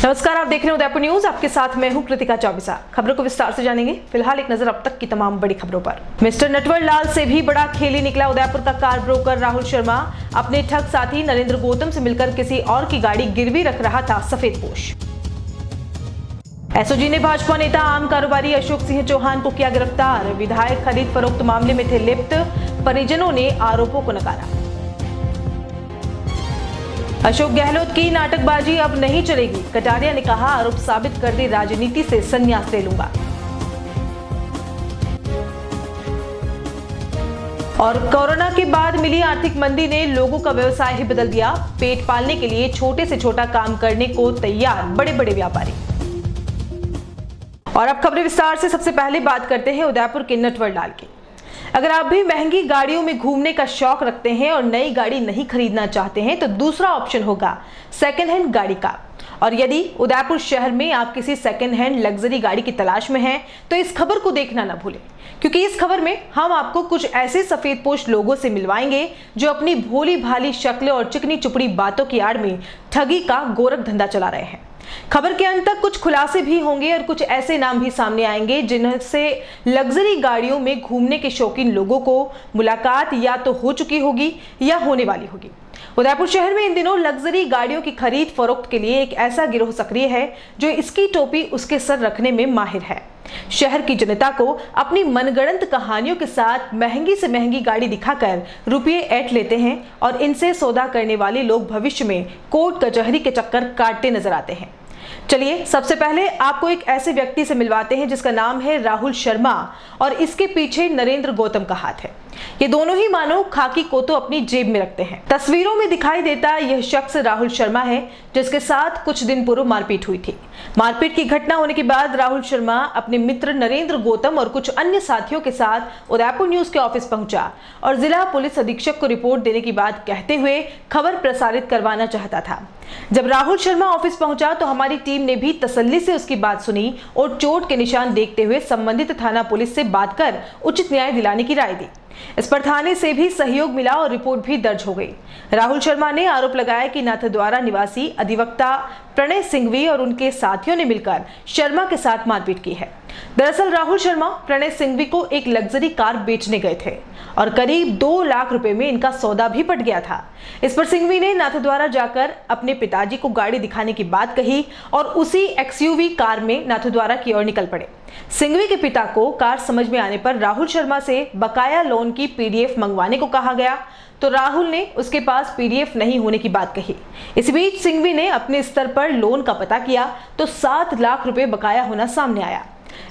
नमस्कार, आप देख रहे हैं उदयपुर न्यूज। आपके साथ मैं हूं कृतिका चौबीसा। खबरों को विस्तार से जानेंगे। फिलहाल एक नजर अब तक की तमाम बड़ी खबरों पर। मिस्टर नटवर लाल से भी बड़ा खेल ही निकला उदयपुर का कार ब्रोकर राहुल शर्मा। अपने ठग साथी नरेंद्र गौतम से मिलकर किसी और की गाड़ी गिरवी रख रहा था सफेदपोश। एसओजी ने भाजपा नेता आम कारोबारी अशोक सिंह चौहान को किया गिरफ्तार। विधायक खरीद फरोख्त मामले में थे लिप्त, परिजनों ने आरोपों को नकारा। अशोक गहलोत की नाटकबाजी अब नहीं चलेगी, कटारिया ने कहा, आरोप साबित कर दी राजनीति से संन्यास ले लूंगा। और कोरोना के बाद मिली आर्थिक मंदी ने लोगों का व्यवसाय ही बदल दिया। पेट पालने के लिए छोटे से छोटा काम करने को तैयार बड़े बड़े व्यापारी। और अब खबरें विस्तार से। सबसे पहले बात करते हैं उदयपुर के नटवर लाल की। अगर आप भी महंगी गाड़ियों में घूमने का शौक रखते हैं और नई गाड़ी नहीं खरीदना चाहते हैं तो दूसरा ऑप्शन होगा सेकंड हैंड गाड़ी का। और यदि उदयपुर शहर में आप किसी सेकंड हैंड लग्जरी गाड़ी की तलाश में हैं तो इस खबर को देखना न भूलें, क्योंकि इस खबर में हम आपको कुछ ऐसे सफेदपोश लोगों से मिलवाएंगे जो अपनी भोली भाली शक्ल और चिकनी चुपड़ी बातों की आड़ में ठगी का गोरख धंधा चला रहे हैं। खबर के अंत तक कुछ खुलासे भी होंगे और कुछ ऐसे नाम भी सामने आएंगे जिनसे लग्जरी गाड़ियों में घूमने के शौकीन लोगों को मुलाकात या तो हो चुकी होगी या होने वाली होगी। उदयपुर शहर में इन दिनों लग्जरी गाड़ियों की खरीद फरोख्त के लिए एक ऐसा गिरोह सक्रिय है जो इसकी टोपी उसके सर रखने में माहिर है। शहर की जनता को अपनी मनगढ़ंत कहानियों के साथ महंगी से महंगी गाड़ी दिखाकर रुपये ऐंठ लेते हैं और इनसे सौदा करने वाले लोग भविष्य में कोर्ट कचहरी के चक्कर काटते नजर आते हैं। चलिए सबसे पहले आपको एक ऐसे व्यक्ति से मिलवाते हैं जिसका नाम है राहुल शर्मा और इसके पीछे नरेंद्र गौतम का हाथ है। ये दोनों ही मानो खाकी को तो अपनी जेब में रखते हैं। तस्वीरों में दिखाई देता यह शख्स राहुल शर्मा है जिसके साथ कुछ दिन पूर्व मारपीट हुई थी। मारपीट की घटना होने के बाद राहुल शर्मा अपने मित्र नरेंद्र गौतम और कुछ अन्य साथियों के साथ उदयपुर न्यूज के ऑफिस पहुंचा और जिला पुलिस अधीक्षक को रिपोर्ट देने की बात कहते हुए खबर प्रसारित करवाना चाहता था। जब राहुल शर्मा ऑफिस पहुंचा तो हमारी टीम ने भी तसल्ली से उसकी बात सुनी और चोट के निशान देखते हुए संबंधित थाना पुलिस से बात कर उचित न्याय दिलाने की राय दी। इस पर थाने से भी सहयोग मिला और रिपोर्ट भी दर्ज हो गई। राहुल शर्मा ने आरोप लगाया कि नाथद्वारा निवासी अधिवक्ता प्रणय सिंघवी और उनके साथियों ने मिलकर शर्मा के साथ मारपीट की है। दरअसल राहुल शर्मा प्रणय सिंघवी को एक लग्जरी कार बेचने गए थे और करीब 2 लाख रुपए में इनका सौदा भी पट गया था। इस पर सिंघवी ने नाथद्वारा जाकर अपने पिताजी को गाड़ी दिखाने की बात कही और उसी एक्सयूवी कार में नाथद्वारा की ओर निकल पड़े। सिंघवी के पिता को कार समझ में आने पर राहुल शर्मा से बकाया लोन की पीडीएफ मंगवाने को कहा गया तो राहुल ने उसके पास पीडीएफ नहीं होने की बात कही। इस बीच सिंघवी ने अपने स्तर पर लोन का पता किया तो 7 लाख रुपए बकाया होना सामने आया।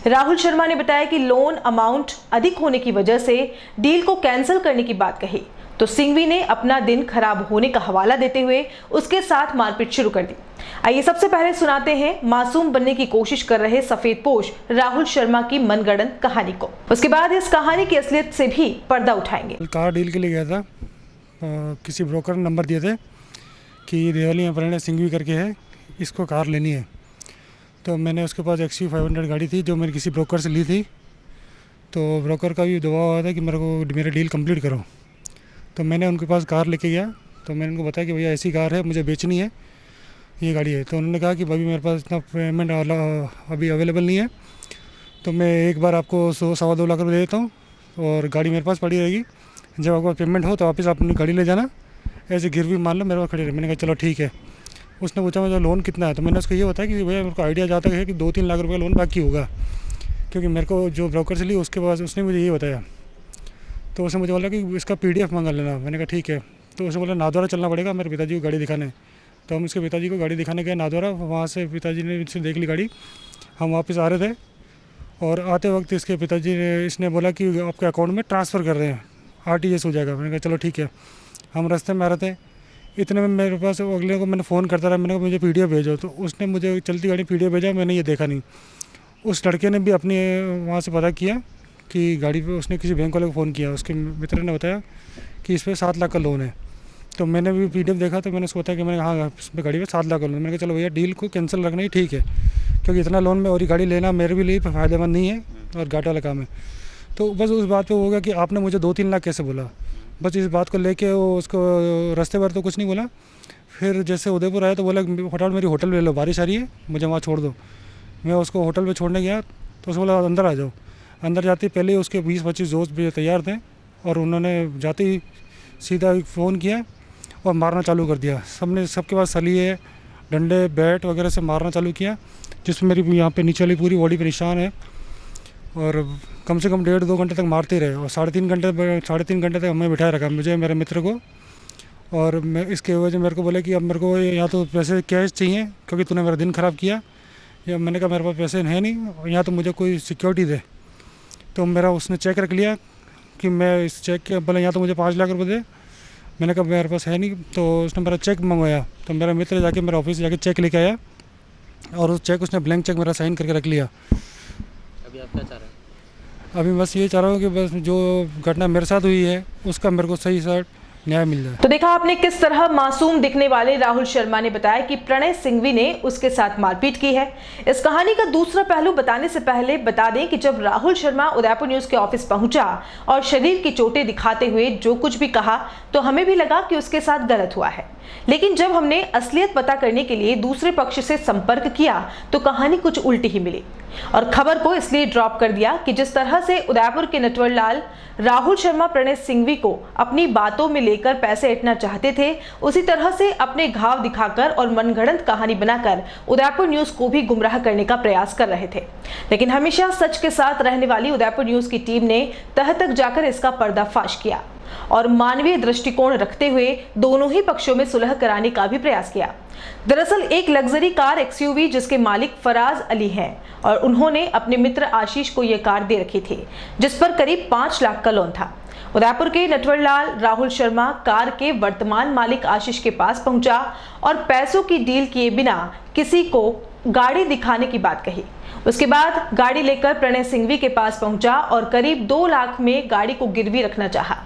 राहुल शर्मा ने बताया कि लोन अमाउंट अधिक होने की वजह से डील को कैंसिल करने की बात कही तो सिंघवी ने अपना दिन खराब होने का हवाला देते हुए उसके साथ मारपीट शुरू कर दी। आइए सबसे पहले सुनाते हैं मासूम बनने की कोशिश कर रहे सफेदपोश राहुल शर्मा की मनगढ़ंत कहानी को। उसके बाद इस कहानी की असलियत से भी पर्दा उठाएंगे। कार डील के लिए गया था, किसी ब्रोकर ने नंबर दिए थे कि रेवाली में प्रणय सिंघवी करके है, इसको कार लेनी है। तो मैंने उसके पास XU 500 गाड़ी थी जो मैंने किसी ब्रोकर से ली थी। तो ब्रोकर का भी दबाव आया था कि मेरा डील कंप्लीट करो। तो मैंने उनके पास कार लेके गया तो मैंने उनको बताया कि भैया ऐसी कार है, मुझे बेचनी है, ये गाड़ी है। तो उन्होंने कहा कि भाई मेरे पास इतना पेमेंट अभी अवेलेबल नहीं है, तो मैं एक बार आपको 100-1.25 लाख रुपये दे देता हूँ और गाड़ी मेरे पास पड़ी रहेगी। जब आपका पेमेंट हो तो वापस आप अपनी गाड़ी ले जाना, ऐसे गिरवी मान लो मेरे पास खड़ी रहे। मैंने कहा चलो ठीक है। उसने पूछा मुझे लोन कितना है, तो मैंने उसको ये बताया कि भैया मेरे को आइडिया जहाँ तक है कि 2-3 लाख रुपये लोन बाकी होगा, क्योंकि मेरे को जो ब्रोकर से ली उसके पास उसने मुझे ये बताया। तो उसने मुझे बोला कि इसका PDF मंगा लेना। मैंने कहा ठीक है। तो उसने बोला नाथद्वारा चलना पड़ेगा मेरे पिताजी को गाड़ी दिखाने। तो हम इसके पिताजी को गाड़ी दिखाने गए नाथद्वारा। वहाँ से पिताजी ने इससे देख ली गाड़ी। हम वापस आ रहे थे और आते वक्त इसके पिताजी ने इसने बोला कि आपके अकाउंट में ट्रांसफ़र कर रहे हैं, RTS हो जाएगा। मैंने कहा चलो ठीक है। हम रास्ते में आ रहे थे, इतने में मेरे पास अगले को मैंने फ़ोन करता रहा, मैंने कहा मुझे PDF भेजो। तो उसने मुझे चलती गाड़ी PDF भेजा, मैंने ये देखा नहीं। उस लड़के ने भी अपने वहाँ से पता किया कि गाड़ी पे उसने किसी बैंक वाले को फ़ोन किया, उसके मित्र ने बताया कि इस पर 7 लाख का लोन है। तो मैंने भी PDF देखा तो मैंने उसको बताया कि मैंने हाँ इस पर गाड़ी पे 7 लाख का लोन। मैंने कहा चलो भैया डील को कैंसिल रखना ही ठीक है, क्योंकि इतना लोन में और ही गाड़ी लेना मेरे भी लिए फ़ायदेमंद नहीं है और घाटा वाला काम है। तो बस उस बात पे हो गया कि आपने मुझे 2-3 लाख कैसे बोला। बस इस बात को लेके वो उसको रास्ते भर तो कुछ नहीं बोला। फिर जैसे उदयपुर आया तो बोला फटाफट मेरी होटल ले लो, बारिश आ रही है, मुझे वहाँ छोड़ दो। मैं उसको होटल पे छोड़ने गया तो उसने बोला अंदर आ जाओ। अंदर जाते ही पहले उसके 20-25 दोस्त भी तैयार थे और उन्होंने जाते ही सीधा फ़ोन किया और मारना चालू कर दिया। सबके पास सलिए, डंडे, बैट वगैरह से मारना चालू किया, जिसमें मेरी यहाँ पे नीचे वाली पूरी बॉडी पे निशान है। और कम से कम 1.5-2 घंटे तक मारते रहे और 3.5 घंटे तक हमें बिठाए रखा, मुझे, मेरे मित्र को। और मैं इसके वजह मेरे को बोले कि अब मेरे को या तो पैसे कैश चाहिए क्योंकि तूने मेरा दिन ख़राब किया, या मैंने कहा मेरे पास पैसे हैं नहीं, या तो मुझे कोई सिक्योरिटी दे। तो मेरा उसने चेक रख लिया कि मैं इस चेक के बोले या तो मुझे 5 लाख रुपए दे। मैंने कहा मेरे पास है नहीं, तो उसने मेरा चेक मंगवाया। तो मेरा मित्र जाके मेरे ऑफिस जाके चेक लेके आया और उस चेक उसने ब्लैंक चेक मेरा साइन करके रख लिया। अभी आप क्या चाह रहे हैं? अभी बस ये चाह रहा हूँ कि बस जो घटना मेरे साथ हुई है उसका मेरे को सही सा न्याय मिल जाए। तो देखा आपने किस तरह मासूम दिखने वाले राहुल शर्मा ने बताया कि प्रणय सिंघवी ने उसके साथ मारपीट की है। इस कहानी का दूसरा पहलू बताने से पहले बता दें कि जब राहुल शर्मा उदयपुर न्यूज के ऑफिस पहुंचा और शरीर की चोटें दिखाते हुए जो कुछ भी कहा तो हमें भी लगा कि उसके साथ गलत हुआ है। लेकिन जब हमने असलियत पता करने के लिए दूसरे पक्ष से संपर्क किया तो कहानी कुछ उल्टी ही मिली और खबर को इसलिए ड्रॉप कर दिया कि जिस तरह से उदयपुर के नटवरलाल राहुल शर्मा प्रणय सिंघवी को अपनी बातों में लेकर पैसे ऐंठना चाहते थे, उसी तरह से अपने घाव दिखाकर और मनगढ़ंत कहानी बनाकर उदयपुर न्यूज को भी गुमराह करने का प्रयास कर रहे थे। लेकिन हमेशा सच के साथ रहने वाली उदयपुर न्यूज की टीम ने तह तक जाकर इसका पर्दाफाश किया और मानवीय दृष्टिकोण रखते हुए दोनों ही पक्षों में सुलह कराने का भी प्रयास किया। दरअसल एक लग्जरी कार एक्सयूवी जिसके मालिक फराज अली हैं और उन्होंने अपने मित्र आशीष को यह कार दे रखी थी जिस पर करीब 5 लाख का लोन था। उदयपुर के नटवरलाल राहुल शर्मा कार के वर्तमान मालिक आशीष के पास पहुंचा और पैसों की डील किए बिना किसी को गाड़ी दिखाने की बात कही। उसके बाद गाड़ी लेकर प्रणय सिंघवी के पास पहुंचा और करीब 2 लाख में गाड़ी को गिरवी रखना चाहा।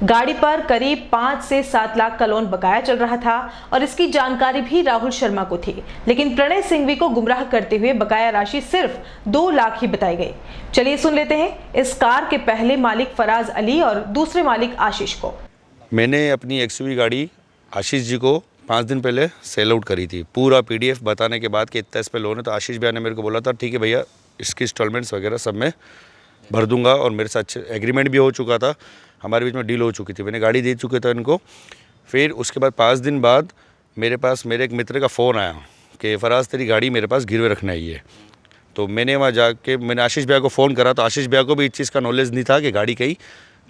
गाड़ी पर करीब 5 से 7 लाख का लोन बकाया चल रहा था और इसकी जानकारी भी राहुल शर्मा को थी, लेकिन प्रणय सिंघवी को गुमराह करते हुए बकाया राशि सिर्फ 2 लाख ही बताई गई। चलिए सुन लेते हैं इस कार के पहले मालिक फराज अली और दूसरे मालिक आशीष को। मैंने अपनी एक्सयूवी गाड़ी आशीष जी को 5 दिन पहले सेल आउट करी थी। पूरा पीडीएफ बताने के बाद कि इतना इस पे लोन है, तो आशीष भैया ने मेरे को बोला था ठीक है भैया, इसकी इंस्टॉलमेंट्स वगैरह सब मैं भर दूंगा। और मेरे साथ एग्रीमेंट भी हो चुका था, हमारे बीच में डील हो चुकी थी, मैंने गाड़ी दे चुके थे इनको। फिर उसके बाद 5 दिन बाद मेरे पास मेरे एक मित्र का फ़ोन आया कि फराज तेरी गाड़ी मेरे पास गिरवे रखना ही है। तो मैंने वहाँ जाके मैंने आशीष भैया को फ़ोन करा, तो आशीष भैया को भी इस चीज़ का नॉलेज नहीं था कि गाड़ी कहीं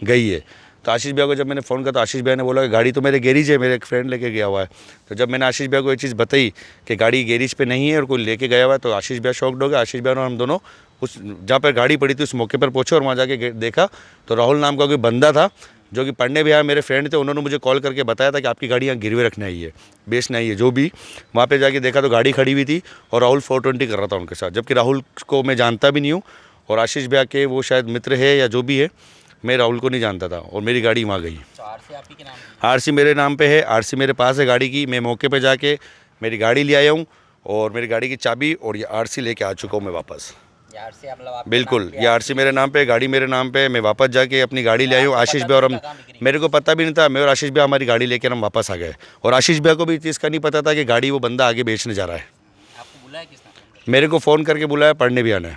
गई है। तो आशीष भैया को जब मैंने फ़ोन करा तो आशीष भैया ने बोला कि गाड़ी तो मेरे गैरेज है, मेरे एक फ्रेंड लेके गया हुआ है। तो जब मैंने आशीष भैया को ये चीज़ बताई कि गाड़ी गैरेज पे नहीं है और कोई लेके गया हुआ है, तो आशीष भैया शॉक्ड हो गए। आशीष भैया और हम दोनों उस जहाँ पर गाड़ी पड़ी थी उस मौके पर पहुँचे और वहाँ जाके देखा तो राहुल नाम का कोई बंदा था जो कि पढ़ने भी आया, मेरे फ्रेंड थे, उन्होंने मुझे कॉल करके बताया था कि आपकी गाड़ी यहाँ गिरवे रखना ही है, बेचना ही है। जो भी वहाँ पे जाके देखा तो गाड़ी खड़ी हुई थी और राहुल 420 कर रहा था उनके साथ, जबकि राहुल को मैं जानता भी नहीं हूँ और आशीष भैया के वो शायद मित्र है या जो भी है, मैं राहुल को नहीं जानता था और मेरी गाड़ी वहाँ गई। आरसी आपकी के नाम? आरसी मेरे नाम पे है, आरसी मेरे पास है गाड़ी की। मैं मौके पे जाके मेरी गाड़ी ले आया हूँ और मेरी गाड़ी की चाबी और ये आरसी लेके आ चुका हूँ मैं वापस। बिल्कुल, ये आरसी मेरे नाम पे, गाड़ी मेरे नाम पे। मैं वापस जाके अपनी गाड़ी ले आई हूँ। आशीष भैया और हम, मेरे को पता भी नहीं था, मैं और आशीष भैया हमारी गाड़ी लेकर हम वापस आ गए और आशीष भैया को भी इस चीज़ का नहीं पता था कि गाड़ी वो बंदा आगे बेचने जा रहा है। आपको बुलाया किसने? मेरे को फ़ोन करके बुलाया पढ़ने भैया ने।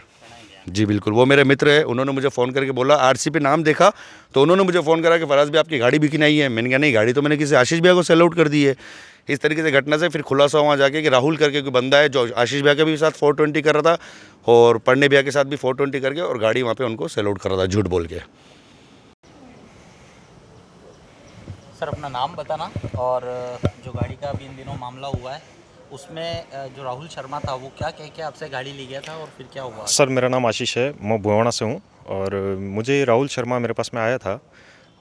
जी बिल्कुल, वो मेरे मित्र है, उन्होंने मुझे फ़ोन करके बोला, आरसी पे नाम देखा तो उन्होंने मुझे फ़ोन करा कि फराज भाई आपकी गाड़ी बिकी नहीं है। मैंने कहा नहीं, गाड़ी तो मैंने किसी आशीष भैया को सेल आउट कर दी है। इस तरीके से घटना से फिर खुलासा वहाँ जाके कि राहुल करके कोई बंदा है जो आशीष भैया के भी साथ 420 कर रहा था और पढ़ने भैया के साथ भी 420 करके और गाड़ी वहाँ पे उनको सेल आउट कर रहा था झूठ बोल के। सर अपना नाम बताना और जो गाड़ी का अभी इन दिनों मामला हुआ है उसमें जो राहुल शर्मा था वो क्या कह के आपसे गाड़ी ले गया था और फिर क्या हुआ? सर मेरा नाम आशीष है, मैं बुवाना से हूँ और मुझे राहुल शर्मा मेरे पास में आया था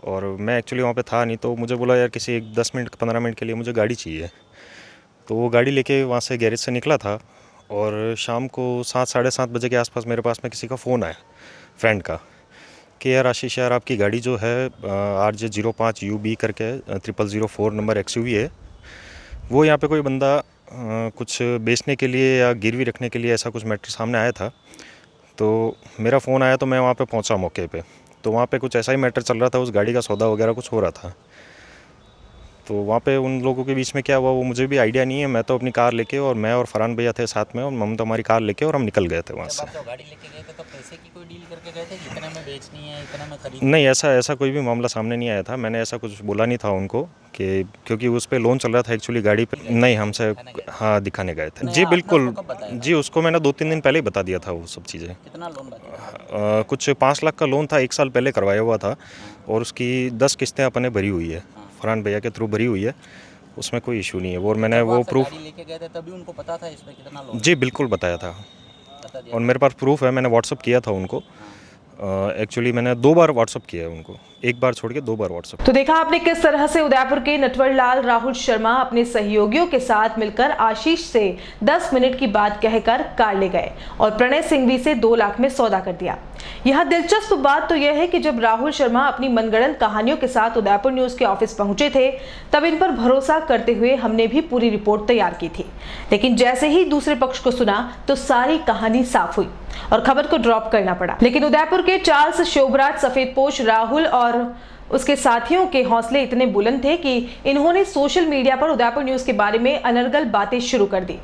और मैं एक्चुअली वहाँ पे था नहीं, तो मुझे बोला यार किसी 10 मिनट 15 मिनट के लिए मुझे गाड़ी चाहिए। तो वो गाड़ी लेके वहाँ से गैरेज से निकला था और शाम को 7 साढ़े 7 बजे के आसपास मेरे पास में किसी का फ़ोन आया फ्रेंड का कि यार आशीष यार आपकी गाड़ी जो है RJ05 UB करके 0004 नंबर XUV है, वो यहाँ पे कोई बंदा कुछ बेचने के लिए या गिरवी रखने के लिए ऐसा कुछ मैटर सामने आया था। तो मेरा फ़ोन आया तो मैं वहाँ पे पहुँचा मौके पे, तो वहाँ पे कुछ ऐसा ही मैटर चल रहा था, उस गाड़ी का सौदा वगैरह कुछ हो रहा था। तो वहाँ पे उन लोगों के बीच में क्या हुआ वो मुझे भी आइडिया नहीं है। मैं तो अपनी कार लेके और मैं और फरहान भैया थे साथ में, और हम तो हमारी कार लेके और हम निकल गए थे वहाँ से। जब आप गाड़ी लेके गए थे तो पैसे की कोई डील करके गए थे कि इतने में बेचनी है, इतने में खरीदनी नहीं, ऐसा कोई भी मामला सामने नहीं आया था। मैंने ऐसा कुछ बोला नहीं था उनको कि, क्योंकि उस पर लोन चल रहा था एक्चुअली गाड़ी पे। नहीं, हमसे हाँ दिखाने गए थे जी, बिल्कुल जी। उसको मैंने 2-3 दिन पहले ही बता दिया था वो सब चीज़ें। कितना लोन बाकी? कुछ 5 लाख का लोन था, 1 साल पहले करवाया हुआ था, और उसकी 10 किस्तें अपने भरी हुई है, फरहान भैया के थ्रू भरी हुई है, उसमें कोई इशू नहीं है। और मैंने वो प्रूफ गाड़ी लेके गए थे तभी उनको पता था इस पे कितना लोन? जी बिल्कुल बताया था, बता दिया। और मेरे पास प्रूफ है। मैंने व्हाट्सअप किया था उनको। एक्चुअली मैंने 2 बार व्हाट्सअप किया है उनको, 1 बार छोड़ के 2 बार व्हाट्सअप। तो देखा आपने किस तरह से उदयपुर के नटवर लाल राहुल शर्मा अपने सहयोगियों के साथ मिलकर आशीष से 10 मिनट की बात कहकर कार ले गए और प्रणय सिंघवी से 2 लाख में सौदा कर दिया। यह दिलचस्प बात तो यह है कि जब राहुल शर्मा अपनी मनगढ़ंत कहानियों के साथ उदयपुर न्यूज के ऑफिस पहुंचे थे, तब इन पर भरोसा करते हुए हमने भी पूरी रिपोर्ट तैयार की थी। लेकिन जैसे ही दूसरे पक्ष को सुना तो सारी कहानी साफ हुई और खबर को ड्रॉप करना पड़ा। लेकिन उदयपुर के चार्ल्स शोभराज, सफेदपोश राहुल और उसके साथियों के हौसले इतने बुलंद थे कि इन्होंने सोशल मीडिया पर उदयपुर न्यूज के बारे में अनर्गल बातें शुरू कर दी।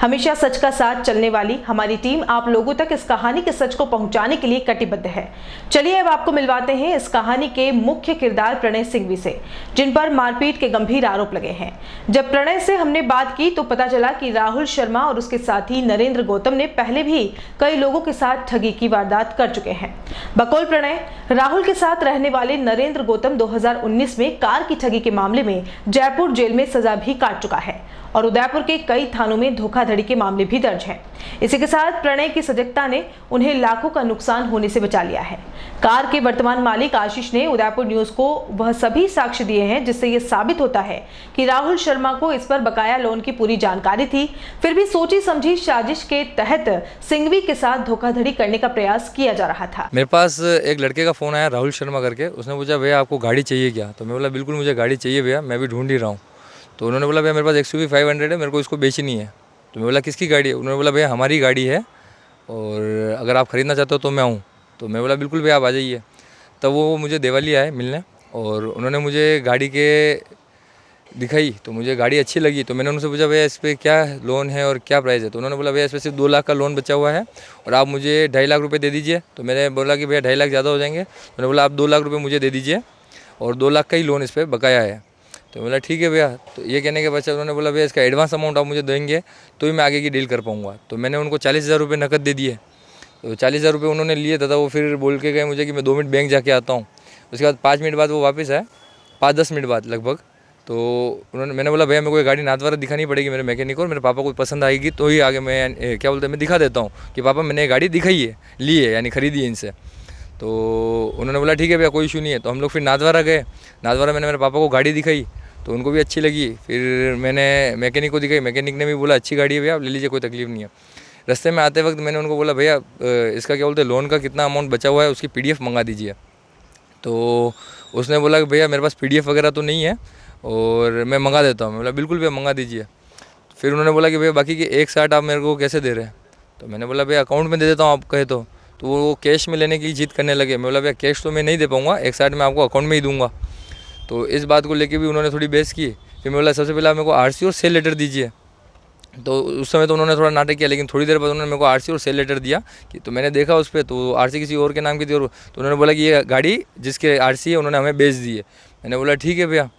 हमेशा सच का साथ चलने वाली हमारी टीम आप लोगों तक इस कहानी के सच को पहुंचाने के लिए कटिबद्ध है। चलिए अब आपको मिलवाते हैं इस कहानी के मुख्य किरदार प्रणय सिंघवी से, जिन पर मारपीट के गंभीर आरोप लगे हैं। जब प्रणय से हमने बात की तो पता चला कि राहुल शर्मा और उसके साथी नरेंद्र गौतम ने पहले भी कई लोगों के साथ ठगी की वारदात कर चुके हैं। बकौल प्रणय, राहुल के साथ रहने वाले नरेंद्र गौतम 2019 में कार की ठगी के मामले में जयपुर जेल में सजा भी काट चुका है और उदयपुर के कई थानों में धोखाधड़ी के मामले भी दर्ज हैं। इसी के साथ प्रणय की सजगता ने उन्हें लाखों का नुकसान होने से बचा लिया है। कार के वर्तमान मालिक आशीष ने उदयपुर न्यूज को वह सभी साक्ष्य दिए हैं जिससे यह साबित होता है कि राहुल शर्मा को इस पर बकाया लोन की पूरी जानकारी थी, फिर भी सोची समझी साजिश के तहत सिंघवी के साथ धोखाधड़ी करने का प्रयास किया जा रहा था। मेरे पास एक लड़के का फोन आया राहुल शर्मा करके, उसने पूछा भैया आपको गाड़ी चाहिए क्या? तो मैं बोला बिल्कुल मुझे गाड़ी चाहिए भैया, मैं भी ढूंढ ही रहा हूँ। तो उन्होंने बोला भैया मेरे पास XUV 500 है, मेरे को इसको बेचनी है। तो मैं बोला किसकी गाड़ी है? उन्होंने बोला भैया हमारी गाड़ी है और अगर आप ख़रीदना चाहते हो तो मैं आऊँ। तो मैं बोला बिल्कुल भैया आप आ जाइए। तब वो मुझे देवाली आए मिलने और उन्होंने मुझे गाड़ी के दिखाई, तो मुझे गाड़ी अच्छी लगी। तो मैंने उनसे पूछा भैया इस पर क्या लोन है और क्या प्राइस है? तो उन्होंने बोला भैया इस पर सिर्फ 2 लाख का लोन बचा हुआ है और आप मुझे 2.5 लाख रुपये दे दीजिए। तो मैंने बोला कि भैया 2.5 लाख ज़्यादा हो जाएंगे। उन्होंने बोला आप 2 लाख रुपये मुझे दे दीजिए और 2 लाख का ही लोन इस पर बकाया है। तो बोला ठीक है भैया। तो ये कहने के बाद उन्होंने बोला भैया इसका एडवांस अमाउंट आप मुझे देंगे तो ही मैं आगे की डील कर पाऊँगा। तो मैंने उनको 40,000 रुपये नकद दे दिए। तो 40,000 रुपये उन्होंने लिए तथा वो फिर बोल के गए मुझे कि मैं 2 मिनट बैंक जाके आता हूँ। उसके बाद 5 मिनट बाद वो वापस आए, 5-10 मिनट बाद लगभग। तो मैंने बोला भैया मेरे को ये गाड़ी नाथद्वारा दिखानी पड़ेगी मेरे मैकेनिक को और मेरे पापा को पसंद आएगी तो ही आगे मैं क्या बोलते हैं मैं दिखा देता हूँ कि पापा मैंने ये गाड़ी दिखाई है, ली है, यानी ख़रीदी है इनसे। तो उन्होंने बोला ठीक है भैया कोई इशू नहीं है। तो हम लोग फिर नाथद्वारा गए। नाथद्वारा मैंने मेरे पापा को गाड़ी दिखाई तो उनको भी अच्छी लगी। फिर मैंने मैकेनिक को दिखाई, मैकेनिक ने भी बोला अच्छी गाड़ी है भैया आप ले लीजिए, कोई तकलीफ नहीं है। रास्ते में आते वक्त मैंने उनको बोला भैया इसका क्या बोलते हैं लोन का कितना अमाउंट बचा हुआ है उसकी PDF मंगा दीजिए। तो उसने बोला कि भैया मेरे पास PDF वगैरह तो नहीं है और मैं मंगा देता हूँ। मैं बोला बिल्कुल भैया मंगा दीजिए। फिर उन्होंने बोला कि भैया बाकी की 160 आप मेरे को कैसे दे रहे हैं? तो मैंने बोला भैया अकाउंट में दे देता हूँ आप कहे तो वो कैश में लेने की जिद करने लगे। मैं बोला भैया कैश तो मैं नहीं दे पाऊँगा, 160 मैं आपको अकाउंट में ही दूंगा। तो इस बात को लेके भी उन्होंने थोड़ी बहस की। फिर मैं बोला सबसे पहले आप मेरे को RC और सेल लेटर दीजिए। तो उस समय तो उन्होंने थोड़ा नाटक किया, लेकिन थोड़ी देर बाद उन्होंने मेरे को RC और सेल लेटर दिया कि तो मैंने देखा उस पर तो RC किसी और के नाम की थी और तो उन्होंने बोला कि ये गाड़ी जिसके RC है उन्होंने हमें बेच दी है। मैंने बोला ठीक है भैया।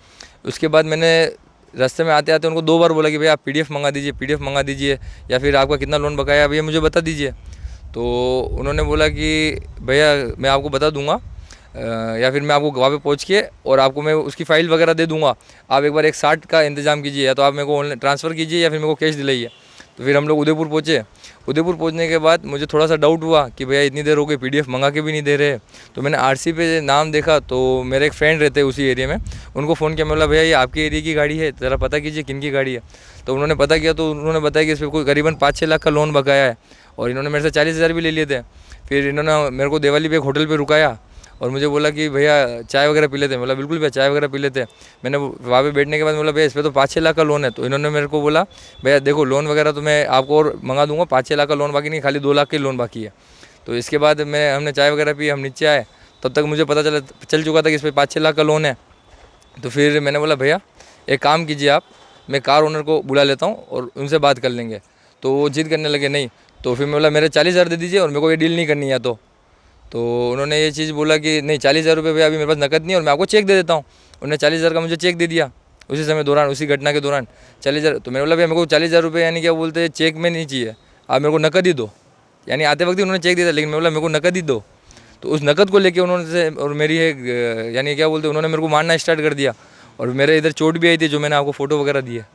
उसके बाद मैंने रास्ते में आते आते उनको 2 बार बोला कि भैया आप PDF मंगा दीजिए, PDF मंगा दीजिए या फिर आपका कितना लोन बकाया है भैया मुझे बता दीजिए। तो उन्होंने बोला कि भैया मैं आपको बता दूंगा या फिर मैं आपको वहाँ पे पहुँच के और आपको मैं उसकी फ़ाइल वगैरह दे दूंगा, आप एक बार 160 का इंतज़ाम कीजिए या तो आप मेरे को ऑनलाइन ट्रांसफ़र कीजिए या फिर मेरे को कैश दिलाइए। तो फिर हम लोग उदयपुर पहुँचे। उदयपुर पहुँचने के बाद मुझे थोड़ा सा डाउट हुआ कि भैया इतनी देर हो गई PDF मंगा के भी नहीं दे रहे। तो मैंने RC पे नाम देखा तो मेरे एक फ्रेंड रहते हैं उसी एरिया में, उनको फ़ोन किया। मैं बोला भैया ये आपके एरिया की गाड़ी है, ज़रा पता कीजिए किन की गाड़ी है। तो उन्होंने पता किया तो उन्होंने बताया कि इस पर कोई करीबन 5-6 लाख का लोन बकाया है और इन्होंने मेरे से 40,000 भी ले लिए थे। फिर इन्होंने मेरे को देवाली पे एक होटल पे रुकाया और मुझे बोला कि भैया चाय वगैरह पी लेते हैं। बोला बिल्कुल भैया चाय वगैरह पी लेते हैं। मैंने वहाँ पे बैठने के बाद बोला भैया इस पर तो 5-6 लाख का लोन है। तो इन्होंने मेरे को बोला भैया देखो लोन वगैरह तो मैं आपको और मंगा दूंगा, 5-6 लाख का लोन बाकी नहीं, खाली 2 लाख के लोन बाकी है। तो इसके बाद हमने चाय वगैरह पी, हम नीचे आए, तब तक मुझे पता चल चुका था कि इस पर 5-6 लाख का लोन है। तो फिर मैंने बोला भैया एक काम कीजिए आप, मैं कार ओनर को बुला लेता हूँ और उनसे बात कर लेंगे। तो वो जिद करने लगे नहीं। तो फिर मैं बोला मेरे 40,000 दे दीजिए और मेरे को ये डील नहीं करनी है। तो उन्होंने ये चीज़ बोला कि नहीं 40,000 रुपये भैया अभी मेरे पास नकद नहीं है और मैं आपको चेक दे देता हूँ। उन्होंने 40,000 का मुझे चेक दे दिया उसी समय दौरान, उसी घटना के दौरान 40,000। तो मैंने बोला भैया मेरे को 40,000 रुपये यानी क्या बोलते हैं चेक में नहीं चाहिए, आप मेरे को नकद ही दो। यानी आते वक्त ही उन्होंने चेक दिया था, लेकिन मैं बोला मेरे को नकद ही दो। तो उस नकद को लेके उन्होंने से और मेरी है यानी क्या बोलते हैं उन्होंने मेरे को मारना स्टार्ट कर दिया और मेरे इधर चोट भी आई थी जो मैंने आपको फ़ोटो वगैरह दी है।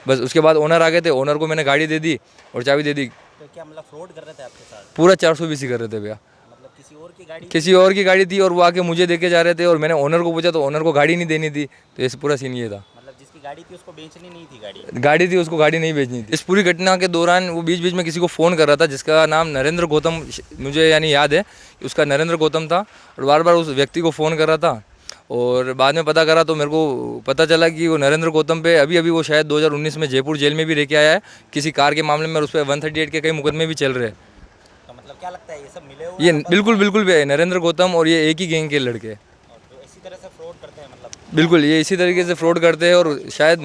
बस उसके बाद ओनर आ गए थे, ओनर को मैंने गाड़ी दे दी और चाबी दे दी। तो क्या मतलब फ्रॉड कर रहे थे आपके साथ? पूरा 420 कर रहे थे भैया। मतलब किसी और की गाड़ी थी और वो आके मुझे देके जा रहे थे और मैंने ओनर को पूछा तो ओनर को गाड़ी नहीं देनी थी। तो ये पूरा सीन ये था। मतलब जिसकी गाड़ी थी उसको बेचनी नहीं थी गाड़ी थी उसको गाड़ी नहीं बेचनी थी। इस पूरी घटना के दौरान वो बीच बीच में किसी को फ़ोन कर रहा था जिसका नाम नरेंद्र गौतम मुझे यानी याद है कि उसका नरेंद्र गौतम था और बार बार उस व्यक्ति को फ़ोन कर रहा था। और बाद में पता करा तो मेरे को पता चला कि वो नरेंद्र गौतम पे अभी वो शायद 2019 में जयपुर जेल में भी रह के आया है किसी कार के मामले में और उस पर 138 के कई मुकदमे भी चल रहे हैं। तो मतलब क्या लगता है ये सब मिले हुए ये बिल्कुल भी है नरेंद्र गौतम और ये एक ही गैंग के लड़के हैं। तो इसी तरह से फ्रॉड करते हैं मतलब? बिल्कुल ये इसी तरीके से फ्रॉड करते हैं और शायद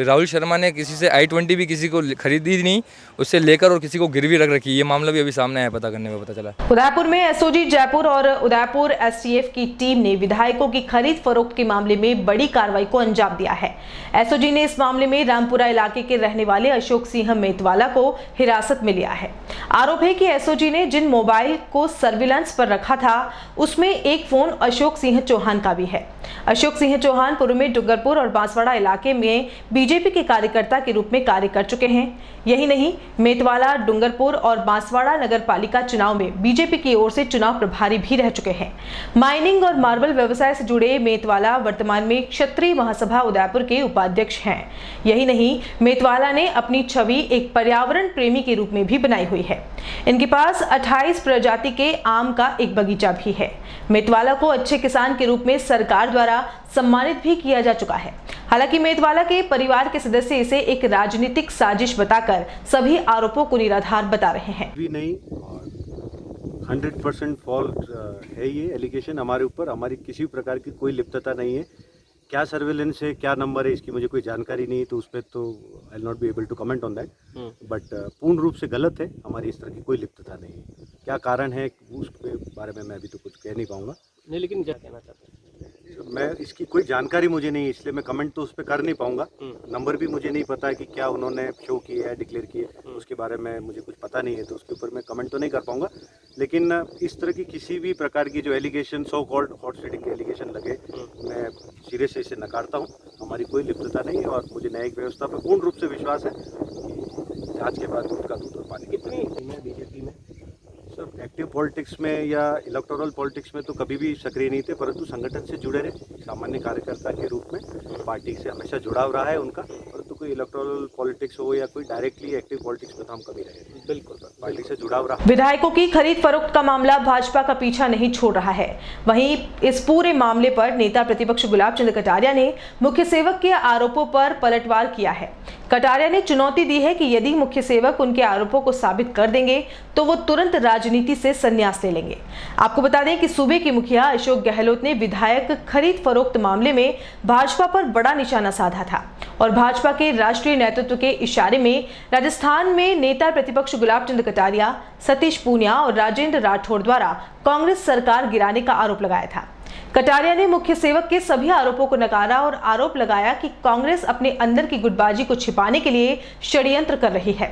राहुल शर्मा ने किसी से i20 भी किसी को खरीदी नहीं, उससे लेकर और किसी को गिरवी रख रखी। ये मामला भी अभी सामने आया, पता करने में पता चला। उदयपुर में एसओजी जयपुर और उदयपुर एसटीएफ की टीम ने विधायकों की खरीद फरोख्त के मामले में बड़ी कार्रवाई को अंजाम दिया है। एसओजी ने इस मामले में रामपुरा इलाके के रहने वाले अशोक सिंह मेतवाला को हिरासत में लिया है। आरोप है कि एसओजी ने जिन मोबाइल को सर्विलांस पर रखा था उसमें एक फोन अशोक सिंह चौहान का भी है। अशोक सिंह चौहान पूर्व में डूंगरपुर और बांसवाड़ा इलाके में बीजेपी के कार्यकर्ता के रूप में कार्य कर चुके हैं। यही नहीं, मेतवाला डूंगरपुर और बांसवाड़ा नगर पालिका चुनाव में बीजेपी की ओर से चुनाव प्रभारी भी रह चुके हैं। माइनिंग और मार्बल व्यवसाय से जुड़े मेतवाला वर्तमान में क्षत्रिय महासभा उदयपुर के उपाध्यक्ष हैं। यही नहीं, मेतवाला ने अपनी छवि एक पर्यावरण प्रेमी के रूप में भी बनाई हुई है। इनके पास 28 प्रजाति के आम का एक बगीचा भी है। मेतवाला को अच्छे किसान के रूप में सरकार द्वारा सम्मानित भी किया जा चुका है। हालांकि मेतवाला के परिवार के सदस्य इसे एक राजनीतिक साजिश बताकर सभी आरोपों को निराधार बता रहे हैं। भी नहीं, 100% फॉल्ट है ये एलिगेशन हमारे ऊपर। हमारी किसी प्रकार की कोई लिप्तता नहीं है। क्या सर्वेलेंस है, क्या नंबर है, इसकी मुझे कोई जानकारी नहीं है, तो उस पर तो I will not be able to comment on that. But पूर्ण रूप से गलत है। हमारी इस तरह की कोई लिप्तता नहीं है। क्या कारण है उसके बारे में मैं अभी तो कुछ कह नहीं पाऊंगा। नहीं, लेकिन क्या कहना चाहते हैं? मैं इसकी कोई जानकारी मुझे नहीं है, इसलिए मैं कमेंट तो उस पर कर नहीं पाऊंगा। नंबर भी मुझे नहीं पता है कि क्या उन्होंने शो किया है, डिक्लेयर किया है, उसके बारे में मुझे कुछ पता नहीं है, तो उसके ऊपर मैं कमेंट तो नहीं कर पाऊंगा। लेकिन इस तरह की किसी भी प्रकार की जो allegation, so called hot seating के एलिगेशन लगे, मैं सीरियस से इसे नकारता हूँ। हमारी कोई लिप्तता नहीं है और मुझे न्यायिक व्यवस्था पर पूर्ण रूप से विश्वास है कि जाँच के बाद दूध का दूध और पानी। कितनी बीजेपी में सर एक्टिव पॉलिटिक्स में या इलेक्टोरल पॉलिटिक्स में तो कभी भी सक्रिय नहीं थे, परंतु संगठन से जुड़े रहे। सामान्य कार्यकर्ता के रूप में पार्टी से हमेशा जुड़ाव रहा है उनका, परंतु कोई इलेक्टोरल पॉलिटिक्स हो या कोई डायरेक्टली एक्टिव पॉलिटिक्स में तो हम कभी रहे। बिल्कुल सर, पार्टी से जुड़ाव रहा। विधायकों की खरीद फरोख्त का मामला भाजपा का पीछा नहीं छोड़ रहा है। वहीं इस पूरे मामले पर नेता प्रतिपक्ष गुलाब चंद कटारिया ने मुख्य सेवक के आरोपों पर पलटवार किया है। कटारिया ने चुनौती दी है कि यदि मुख्य सेवक उनके आरोपों को साबित कर देंगे तो वो तुरंत राजनीति से संन्यास ले लेंगे। आपको बता दें कि सूबे के मुखिया अशोक गहलोत ने विधायक खरीद फरोख्त मामले में भाजपा पर बड़ा निशाना साधा था और भाजपा के राष्ट्रीय नेतृत्व के इशारे में राजस्थान में नेता प्रतिपक्ष गुलाब चंद कटारिया, सतीश पूनिया और राजेंद्र राठौड़ द्वारा कांग्रेस सरकार गिराने का आरोप लगाया था। कटारिया ने मुख्य सेवक के सभी आरोपों को नकारा और आरोप लगाया कि कांग्रेस अपने अंदर की गुटबाजी को छिपाने के लिए षड्यंत्र कर रही है।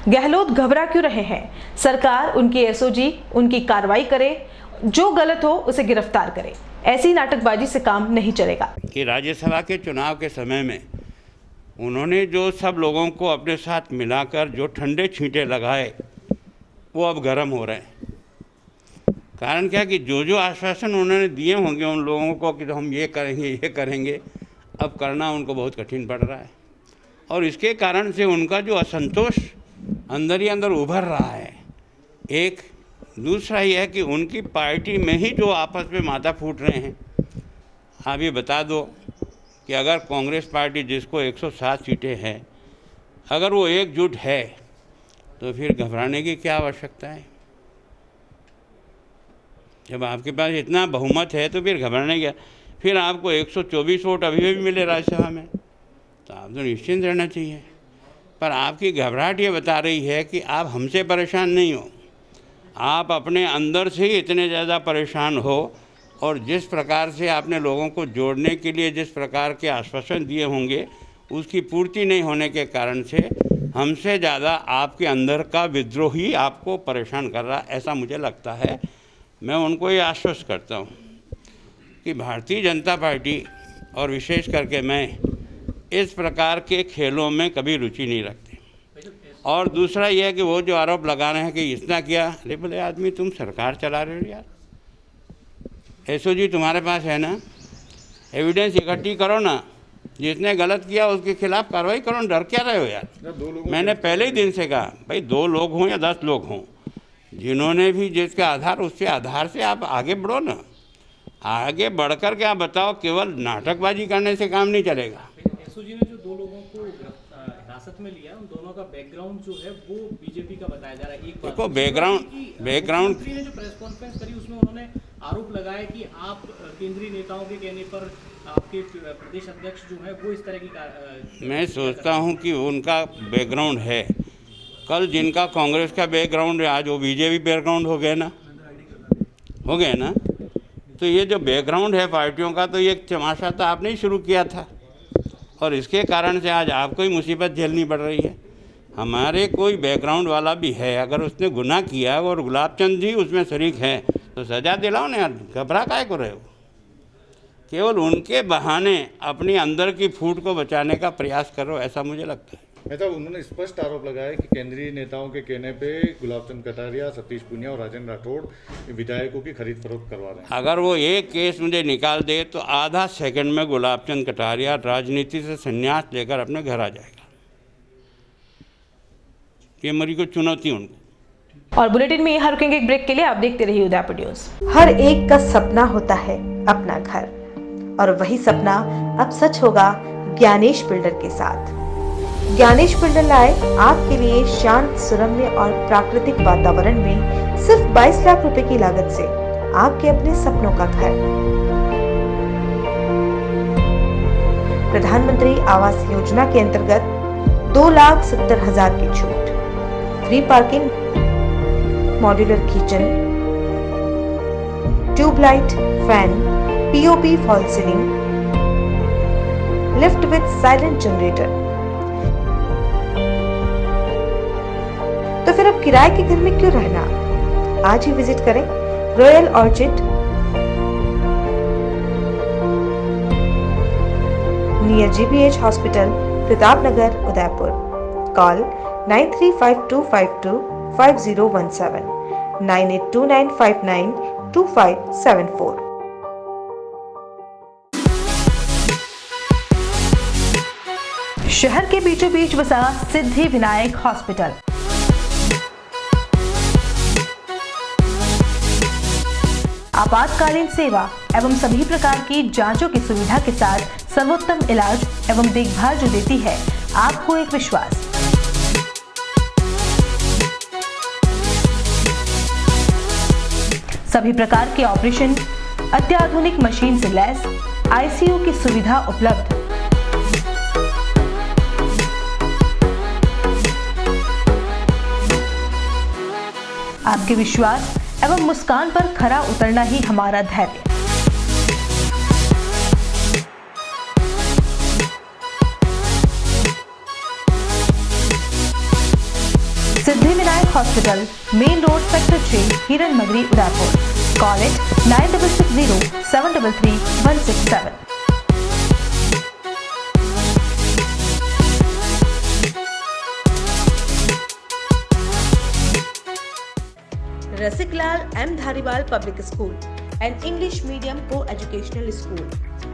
गहलोत घबरा क्यों रहे हैं? सरकार, उनकी एसओजी उनकी कार्रवाई करे, जो गलत हो उसे गिरफ्तार करे। ऐसी नाटकबाजी से काम नहीं चलेगा। कि राज्यसभा के चुनाव के समय में उन्होंने जो सब लोगों को अपने साथ मिलाकर जो ठंडे छींटे लगाए वो अब गर्म हो रहे हैं। कारण क्या कि जो आश्वासन उन्होंने दिए होंगे उन लोगों को कि हम ये करेंगे, अब करना उनको बहुत कठिन पड़ रहा है। और इसके कारण से उनका जो असंतोष अंदर ही अंदर उभर रहा है। एक दूसरा ये है कि उनकी पार्टी में ही जो आपस में माथा फूट रहे हैं। आप ये बता दो कि अगर कांग्रेस पार्टी जिसको 107 सीटें हैं, अगर वो एकजुट है तो फिर घबराने की क्या आवश्यकता है? जब आपके पास इतना बहुमत है तो फिर घबराने क्या? फिर आपको 124 वोट अभी भी मिले राज्यसभा में, तो आप तो निश्चिंत रहना चाहिए। पर आपकी घबराहट ये बता रही है कि आप हमसे परेशान नहीं हो, आप अपने अंदर से ही इतने ज़्यादा परेशान हो, और जिस प्रकार से आपने लोगों को जोड़ने के लिए जिस प्रकार के आश्वासन दिए होंगे उसकी पूर्ति नहीं होने के कारण से हमसे ज़्यादा आपके अंदर का विद्रोह ही आपको परेशान कर रहा, ऐसा मुझे लगता है। मैं उनको ये आश्वस्त करता हूँ कि भारतीय जनता पार्टी और विशेष करके मैं इस प्रकार के खेलों में कभी रुचि नहीं रखते। और दूसरा यह है कि वो जो आरोप लगा रहे हैं कि इसना किया, अरे बोले आदमी तुम सरकार चला रहे हो यार, एसओजी तुम्हारे पास है ना, एविडेंस इकट्ठी करो ना, जिसने गलत किया उसके खिलाफ कार्रवाई करो, डर क्या रहे हो यार। मैंने पहले ही दिन से कहा भाई 2 लोग हों या 10 लोग हों, जिन्होंने भी जिसका आधार उसके आधार से आप आगे बढ़ो ना, आगे बढ़कर के आप बताओ, केवल नाटकबाजी करने से काम नहीं चलेगा। एसओजी ने जो 2 लोगों को हिरासत में लिया, उन दोनों का बैकग्राउंड जो है वो बीजेपी का बताया जा रहा है। एक बात देखो बैकग्राउंड ने जो प्रेस कॉन्फ्रेंस करी उसमें उन्होंने आरोप लगाया कि आप केंद्रीय नेताओं के कहने पर आपके प्रदेश अध्यक्ष जो है वो इस तरह की मैं सोचता हूं कि उनका बैकग्राउंड है, कल जिनका कांग्रेस का बैकग्राउंड है आज वो बीजेपी बैकग्राउंड हो गए ना। तो ये जो बैकग्राउंड है पार्टियों का, तो ये तमाशा तो आपने ही शुरू किया था, और इसके कारण से आज आपको ही मुसीबत झेलनी पड़ रही है। हमारे कोई बैकग्राउंड वाला भी है, अगर उसने गुनाह किया और गुलाब चंद जी उसमें शरीक हैं तो सजा दिलाओ ना यार, घबरा काहे को रहे हो। केवल उनके बहाने अपनी अंदर की फूट को बचाने का प्रयास करो, ऐसा मुझे लगता है। मतलब उन्होंने स्पष्ट आरोप लगाया कि केंद्रीय नेताओं के कहने पे गुलाबचंद कटारिया, सतीश पूनिया और राजेंद्र राठौड़ विधायकों की खरीद फरोख्त करवा रहे हैं। अगर वो एक केस मुझे निकाल दे तो आधा सेकंड में गुलाबचंद कटारिया राजनीति से संन्यास लेकर अपने घर आ जाएगा। ये मेरी को चुनौती उनको। और बुलेटिन में यहाँ रुकेंगे एक ब्रेक के लिए। आप देखते रहिए उदयपुर न्यूज। हर एक का सपना होता है अपना घर, और वही सपना अब सच होगा ज्ञानेश बिल्डर के साथ। ज्ञानेश बिल्डर लाए आपके लिए शांत, सुरम्य और प्राकृतिक वातावरण में सिर्फ 22 लाख रुपए की लागत से आपके अपने सपनों का घर। प्रधानमंत्री आवास योजना के अंतर्गत 2,70,000 की छूट, free parking, modular kitchen, tubelight, fan, POP fall ceiling, lift with silent generator. तो फिर अब किराए के घर में क्यों रहना? आज ही विजिट करें royal orchid, near GBH hospital, Pratapnagar, Udaipur. Call 9352525017, 9829592574। शहर के बीचों बीच बसा सिद्धि विनायक हॉस्पिटल। आपातकालीन सेवा एवं सभी प्रकार की जांचों की सुविधा के साथ सर्वोत्तम इलाज एवं देखभाल जो देती है आपको एक विश्वास। सभी प्रकार के ऑपरेशन, अत्याधुनिक मशीन से लैस आईसीयू की सुविधा उपलब्ध। आपके विश्वास एवं मुस्कान पर खरा उतरना ही हमारा धैर्य। Siddhi Vinayak hospital, main road, sector 6, Hiran Nagari, Udaipur. Call it 9660733167। Rasiklal M. Dhariwal Public School, an English medium co-educational school.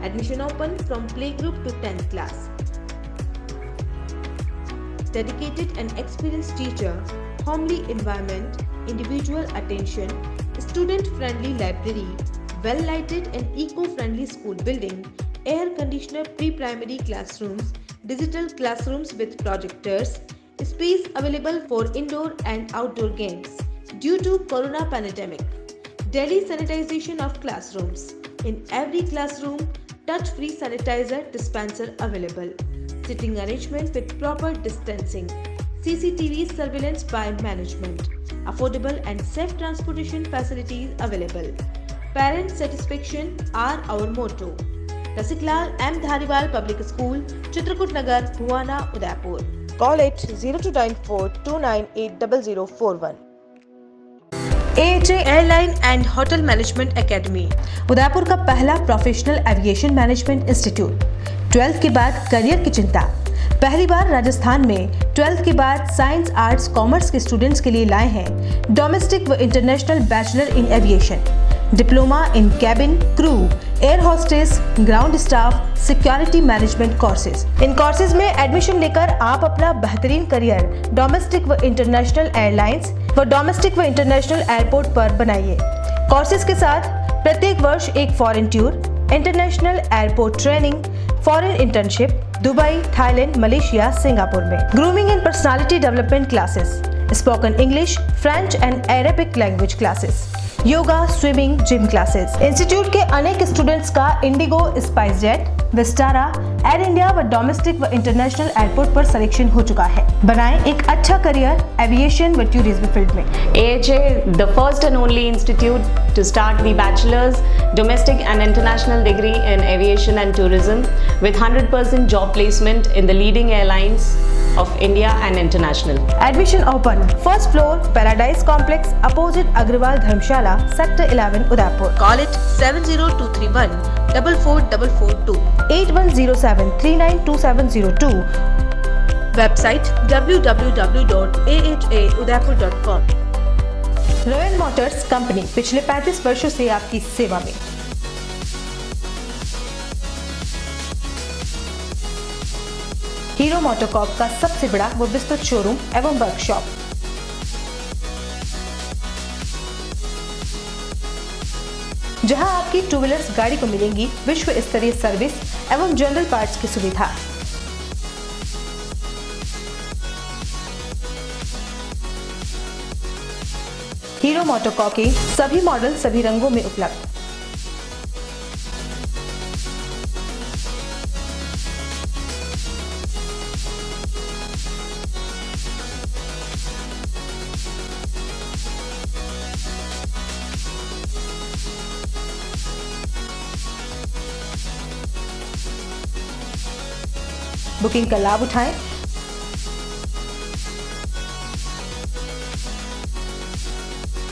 Admission open from playgroup to 10th class. Dedicated and experienced teacher, homely environment, individual attention, student-friendly library, well-lighted and eco-friendly school building, air-conditioner pre-primary classrooms, digital classrooms with projectors, space available for indoor and outdoor games. Due to Corona pandemic, daily sanitization of classrooms. In every classroom, touch-free sanitizer dispenser available, sitting arrangement with proper distancing, CCTV surveillance by management, affordable and safe transportation facilities available. Parent satisfaction are our motto. Rasiklal M. Dhariwal Public School, Chitrakoot Nagar, Bhuwana, Udaipur. Call it 0294 298 0041. AHA airline and hotel management academy, Udaipur का पहला professional aviation management institute. 12th के बाद career की चिंता? पहली बार राजस्थान में 12th के बाद साइंस, आर्ट्स, कॉमर्स के स्टूडेंट्स के लिए लाए हैं डोमेस्टिक व international bachelor in aviation, diploma in cabin crew, air hostess, ground staff, security management courses. इन कोर्सेज में एडमिशन लेकर आप अपना बेहतरीन करियर डोमेस्टिक व इंटरनेशनल एयरलाइंस व डोमेस्टिक व इंटरनेशनल एयरपोर्ट पर बनाइए। कोर्सेज के साथ प्रत्येक वर्ष एक foreign tour, international airport training, foreign internship Dubai, Thailand, Malaysia, Singapore में। Grooming and personality development classes, spoken English, French and Arabic language classes, yoga, swimming, gym classes. Institute के अनेक स्टूडेंट्स का Indigo, SpiceJet, Vistara, air India व domestic व international airport पर selection हो चुका है। बनाएं एक अच्छा करियर एविएशन व टूरिज्म फील्ड में। AHA, the first and only institute to start the bachelor's, domestic and international degree in aviation and tourism with 100% job placement in the leading airlines of India and international. Admission open. First floor, Paradise Complex, opposite Agrawal Dharmshala, Sector 11, Udaipur. Call it 70231 44442 8107 392702. Website www.ahaudaipur.com. Royal Motors company पिछले 35 वर्षों से आपकी सेवा में। Hero MotoCorp का सबसे बड़ा व विस्तृत शोरूम एवं वर्कशॉप। जहां आपकी टू व्हीलर्स गाड़ी को मिलेंगी विश्व स्तरीय सर्विस एवं जनरल पार्ट्स की सुविधा। हीरो मोटोकॉर्प के सभी मॉडल सभी रंगों में उपलब्ध। बुकिंग का लाभ उठाएं।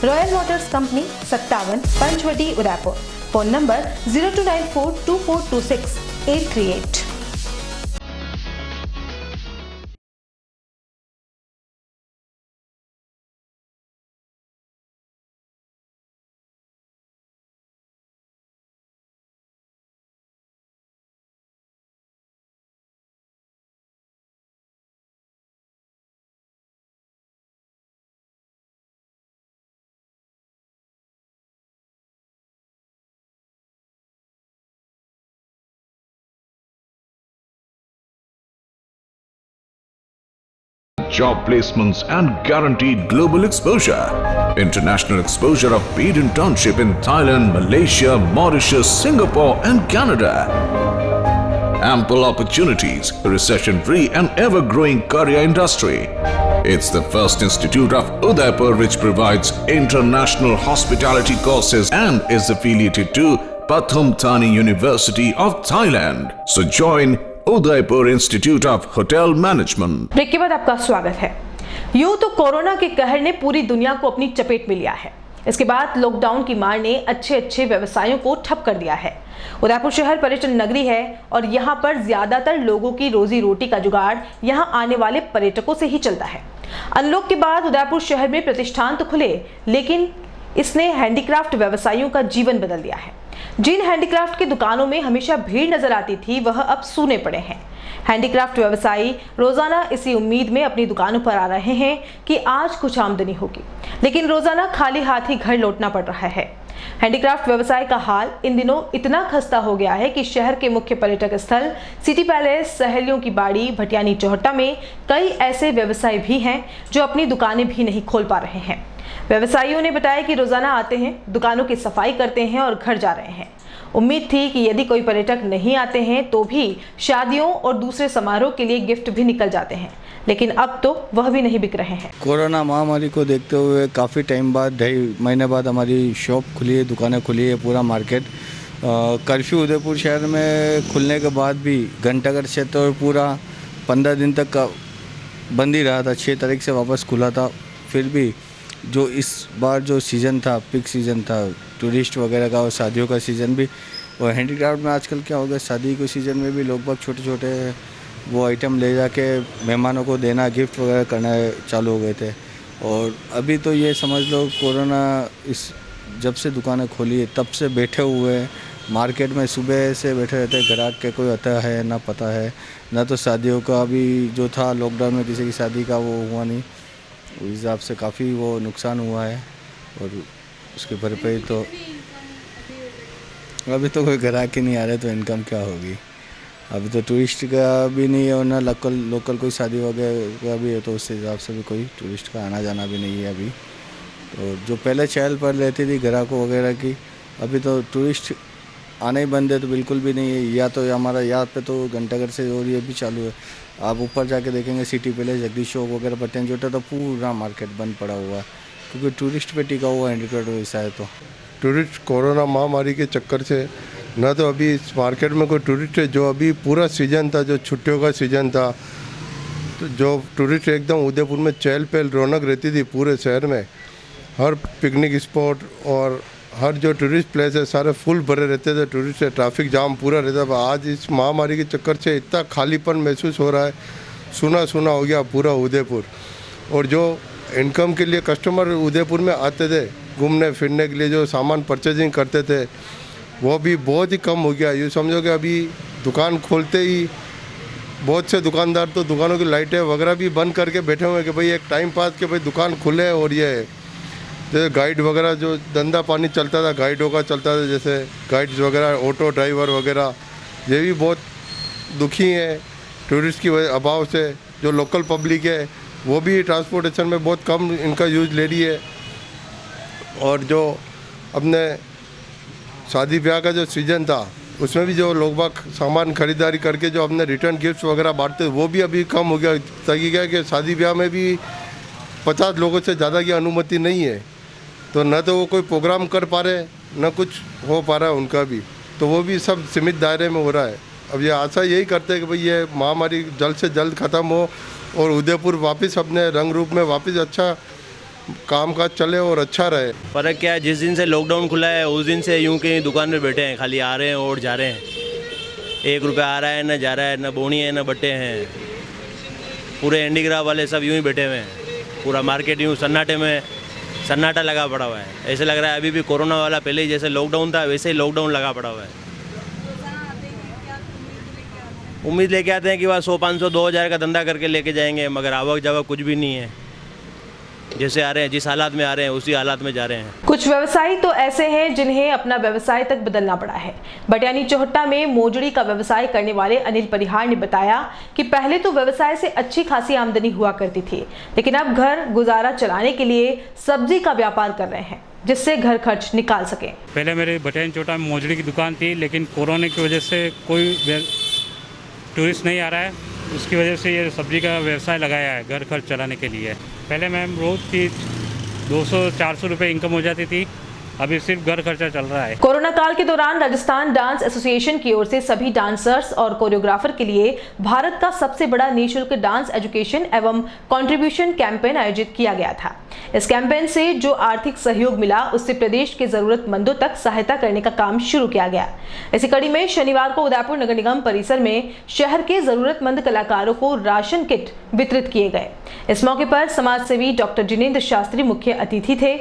Royal Motors company 57 Panchvati Udaipur. Phone number 02942426 838। Job placements and guaranteed global exposure. International exposure of paid internship in Thailand, Malaysia, Mauritius, Singapore and Canada. Ample opportunities, recession-free and ever-growing career industry. It's the first institute of Udaipur which provides international hospitality courses and is affiliated to Pathum Thani University of Thailand. So join Udaipur Institute of Hotel Management. Break के बाद आपका स्वागत है। यूं तो corona के कहर ने पूरी दुनिया को अपनी चपेट में लिया है। इसके बाद लॉकडाउन की मार ने अच्छे व्यवसायों को ठप कर दिया है। उदयपुर शहर पर्यटन नगरी है और यहाँ पर ज्यादातर लोगों की रोजी रोटी का जुगाड़ यहाँ आने वाले पर्यटकों से ही चलता है। अनलॉक के बाद उदयपुर शहर में प्रतिष्ठान तो खुले, लेकिन इसने हैंडीक्राफ्ट व्यवसायियों का जीवन बदल दिया है। जिन हैंडीक्राफ्ट की दुकानों में हमेशा भीड़ नजर आती थी वह अब सूने पड़े हैं। हैंडीक्राफ्ट व्यवसायी रोजाना इसी उम्मीद में अपनी दुकानों पर आ रहे हैं कि आज कुछ आमदनी होगी, लेकिन रोजाना खाली हाथ ही घर लौटना पड़ रहा है। हैंडीक्राफ्ट व्यवसाय का हाल इन दिनों इतना खस्ता हो गया है कि शहर के मुख्य पर्यटक स्थल सिटी पैलेस, सहेलियों की बाड़ी, भटियानी चौहट्टा में कई ऐसे व्यवसाय भी हैं जो अपनी दुकानें भी नहीं खोल पा रहे हैं। व्यवसायियों ने बताया कि रोजाना आते हैं, दुकानों की सफाई करते हैं और घर जा रहे हैं। उम्मीद थी कि यदि कोई पर्यटक नहीं आते हैं तो भी शादियों और दूसरे समारोह के लिए गिफ्ट भी निकल जाते हैं, लेकिन अब तो वह भी नहीं बिक रहे हैं। कोरोना महामारी को देखते हुए काफ़ी टाइम बाद 2.5 महीने बाद हमारी शॉप खुली है, दुकानें खुली है, पूरा मार्केट। कर्फ्यू उदयपुर शहर में खुलने के बाद भी घंटाघर क्षेत्र पूरा 15 दिन तक का बंद ही रहा था। 6 तारीख से वापस खुला था। फिर भी जो इस बार जो सीज़न था, पिक सीज़न था टूरिस्ट वगैरह का और शादियों का सीज़न भी, और हैंडीक्राफ्ट में आजकल क्या हो गया, शादी के सीज़न में भी लोग बाग छोटे छोटे वो आइटम ले जाके मेहमानों को देना, गिफ्ट वगैरह करना चालू हो गए थे। और अभी तो ये समझ लो कोरोना इस जब से दुकानें खोली है तब से बैठे हुए मार्केट में, सुबह से बैठे रहते हैं। ग्राहक के कोई आता है ना पता है, ना तो शादियों का भी जो था लॉकडाउन में किसी की शादी का वो हुआ नहीं, उस हिसाब से काफ़ी वो नुकसान हुआ है। और उसकी भरपाई तो अभी तो कोई ग्राहक ही नहीं आ रहे तो इनकम क्या होगी। अभी तो टूरिस्ट का भी नहीं है और ना लोकल कोई शादी वगैरह का भी है, तो उस हिसाब से भी कोई टूरिस्ट का आना जाना भी नहीं है अभी। तो जो पहले चहल पहल रहती थी ग्राहकों वगैरह की, अभी तो टूरिस्ट आना ही बंद है, तो बिल्कुल भी नहीं है। या तो हमारा यहाँ पे तो घंटाघर से और ये भी चालू है। आप ऊपर जाके देखेंगे सिटी पैलेस, जगदीश चौक वगैरह पट्टन जोटा, तो पूरा मार्केट बंद पड़ा हुआ है क्योंकि टूरिस्ट पे टिका हुआ हैंडीक्राफ्ट वैसा है। तो टूरिस्ट कोरोना महामारी के चक्कर से न तो अभी इस मार्केट में कोई टूरिस्ट है, जो अभी पूरा सीज़न था, जो छुट्टियों का सीज़न था, तो जो टूरिस्ट एकदम उदयपुर में चहल पहल रौनक रहती थी पूरे शहर में। हर पिकनिक स्पॉट और हर जो टूरिस्ट प्लेस है सारे फुल भरे रहते थे टूरिस्ट से, ट्रैफिक जाम पूरा रहता था। आज इस महामारी के चक्कर से इतना खालीपन महसूस हो रहा है, सुना सुना हो गया पूरा उदयपुर। और जो इनकम के लिए कस्टमर उदयपुर में आते थे घूमने फिरने के लिए, जो सामान परचेजिंग करते थे, वो भी बहुत ही कम हो गया। यूँ समझो कि अभी दुकान खोलते ही बहुत से दुकानदार तो दुकानों की लाइटें वगैरह भी बंद करके बैठे हुए हैं कि भाई एक टाइम पास के भाई दुकान खुले। और ये जैसे गाइड वगैरह जो धंधा पानी चलता था, गाइडों का चलता था, जैसे गाइड्स वगैरह, ऑटो ड्राइवर वगैरह, ये भी बहुत दुखी हैं टूरिस्ट की अभाव से। जो लोकल पब्लिक है वो भी ट्रांसपोर्टेशन में बहुत कम इनका यूज़ ले रही है। और जो अपने शादी ब्याह का जो सीज़न था उसमें भी जो लोग बाग सामान खरीदारी करके जो अपने रिटर्न गिफ्ट्स वगैरह बांटते वो भी अभी कम हो गया। ताकि क्या है कि शादी ब्याह में भी 50 लोगों से ज़्यादा की अनुमति नहीं है, तो न तो वो कोई प्रोग्राम कर पा रहे न कुछ हो पा रहा है उनका भी, तो वो भी सब सीमित दायरे में हो रहा है। अब ये आशा यही करते हैं कि भाई ये महामारी जल्द से जल्द ख़त्म हो और उदयपुर वापस अपने रंग रूप में वापस अच्छा काम काज चले और अच्छा रहे। फ़र्क क्या है, जिस दिन से लॉकडाउन खुला है उस दिन से यूं कहीं दुकान पे बैठे हैं, खाली आ रहे हैं और जा रहे हैं। 1 रुपया आ रहा है न जा रहा है, न बोनी है न बट्टे हैं। पूरे हैंडीक्राफ्ट वाले सब यूं ही बैठे हुए हैं, पूरा मार्केट यूं सन्नाटा लगा पड़ा हुआ है। ऐसे लग रहा है अभी भी कोरोना वाला पहले ही जैसे लॉकडाउन था वैसे ही लॉकडाउन लगा पड़ा हुआ है। उम्मीद लेके आते हैं कि वह 100, 500, 2000 का धंधा करके लेके जाएंगे, मगर आवक जावक कुछ भी नहीं है। जैसे आ रहे हैं, जिस हालात में आ रहे हैं उसी हालात में जा रहे हैं। कुछ व्यवसायी तो ऐसे हैं जिन्हें अपना व्यवसाय तक बदलना पड़ा है। बटियानी चौहट्टा में मोजड़ी का व्यवसाय करने वाले अनिल परिहार ने बताया कि पहले तो व्यवसाय से अच्छी खासी आमदनी हुआ करती थी, लेकिन अब घर गुजारा चलाने के लिए सब्जी का व्यापार कर रहे हैं जिससे घर खर्च निकाल सके। पहले मेरे बटियानी चौहट्टा में मोजड़ी की दुकान थी, लेकिन कोरोना की वजह से कोई टूरिस्ट नहीं आ रहा है, उसकी वजह से ये सब्जी का व्यवसाय लगाया है घर खर्च चलाने के लिए। पहले मैम रोज़ की 200-400 रुपये इनकम हो जाती थी, अभी सिर्फ घर खर्चा चल रहा है। कोरोना काल के दौरान राजस्थान डांस एसोसिएशन की ओर से सभी डांसर्स और कोरियोग्राफर के लिए भारत का सबसे बड़ा निःशुल्क डांस एजुकेशन एवं कंट्रीब्यूशन कैंपेन आयोजित किया गया था। इस कैंपेन से जो आर्थिक सहयोग मिला उससे प्रदेश के जरूरतमंदों तक सहायता करने का काम शुरू किया गया। इसी कड़ी में शनिवार को उदयपुर नगर निगम परिसर में शहर के जरूरतमंद कलाकारों को राशन किट वितरित किए गए। इस मौके पर समाज सेवी डॉक्टर जिनेंद्र शास्त्री मुख्य अतिथि थे।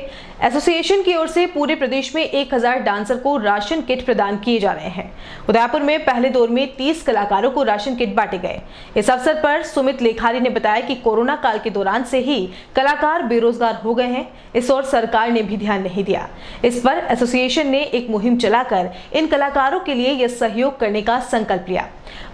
एसोसिएशन की ओर से पूरे प्रदेश में 1000 डांसर को राशन किट प्रदान किए जा रहे हैं। उदयपुर में पहले दौर में 30 कलाकारों को राशन किट बांटे गए। इस अवसर पर सुमित लेखारी ने बताया कि कोरोना काल के दौरान से ही कलाकार बेरोजगार हो गए हैं, इस ओर सरकार ने भी ध्यान नहीं दिया। इस पर एसोसिएशन ने एक मुहिम चलाकर इन कलाकारों के लिए यह सहयोग करने का संकल्प लिया।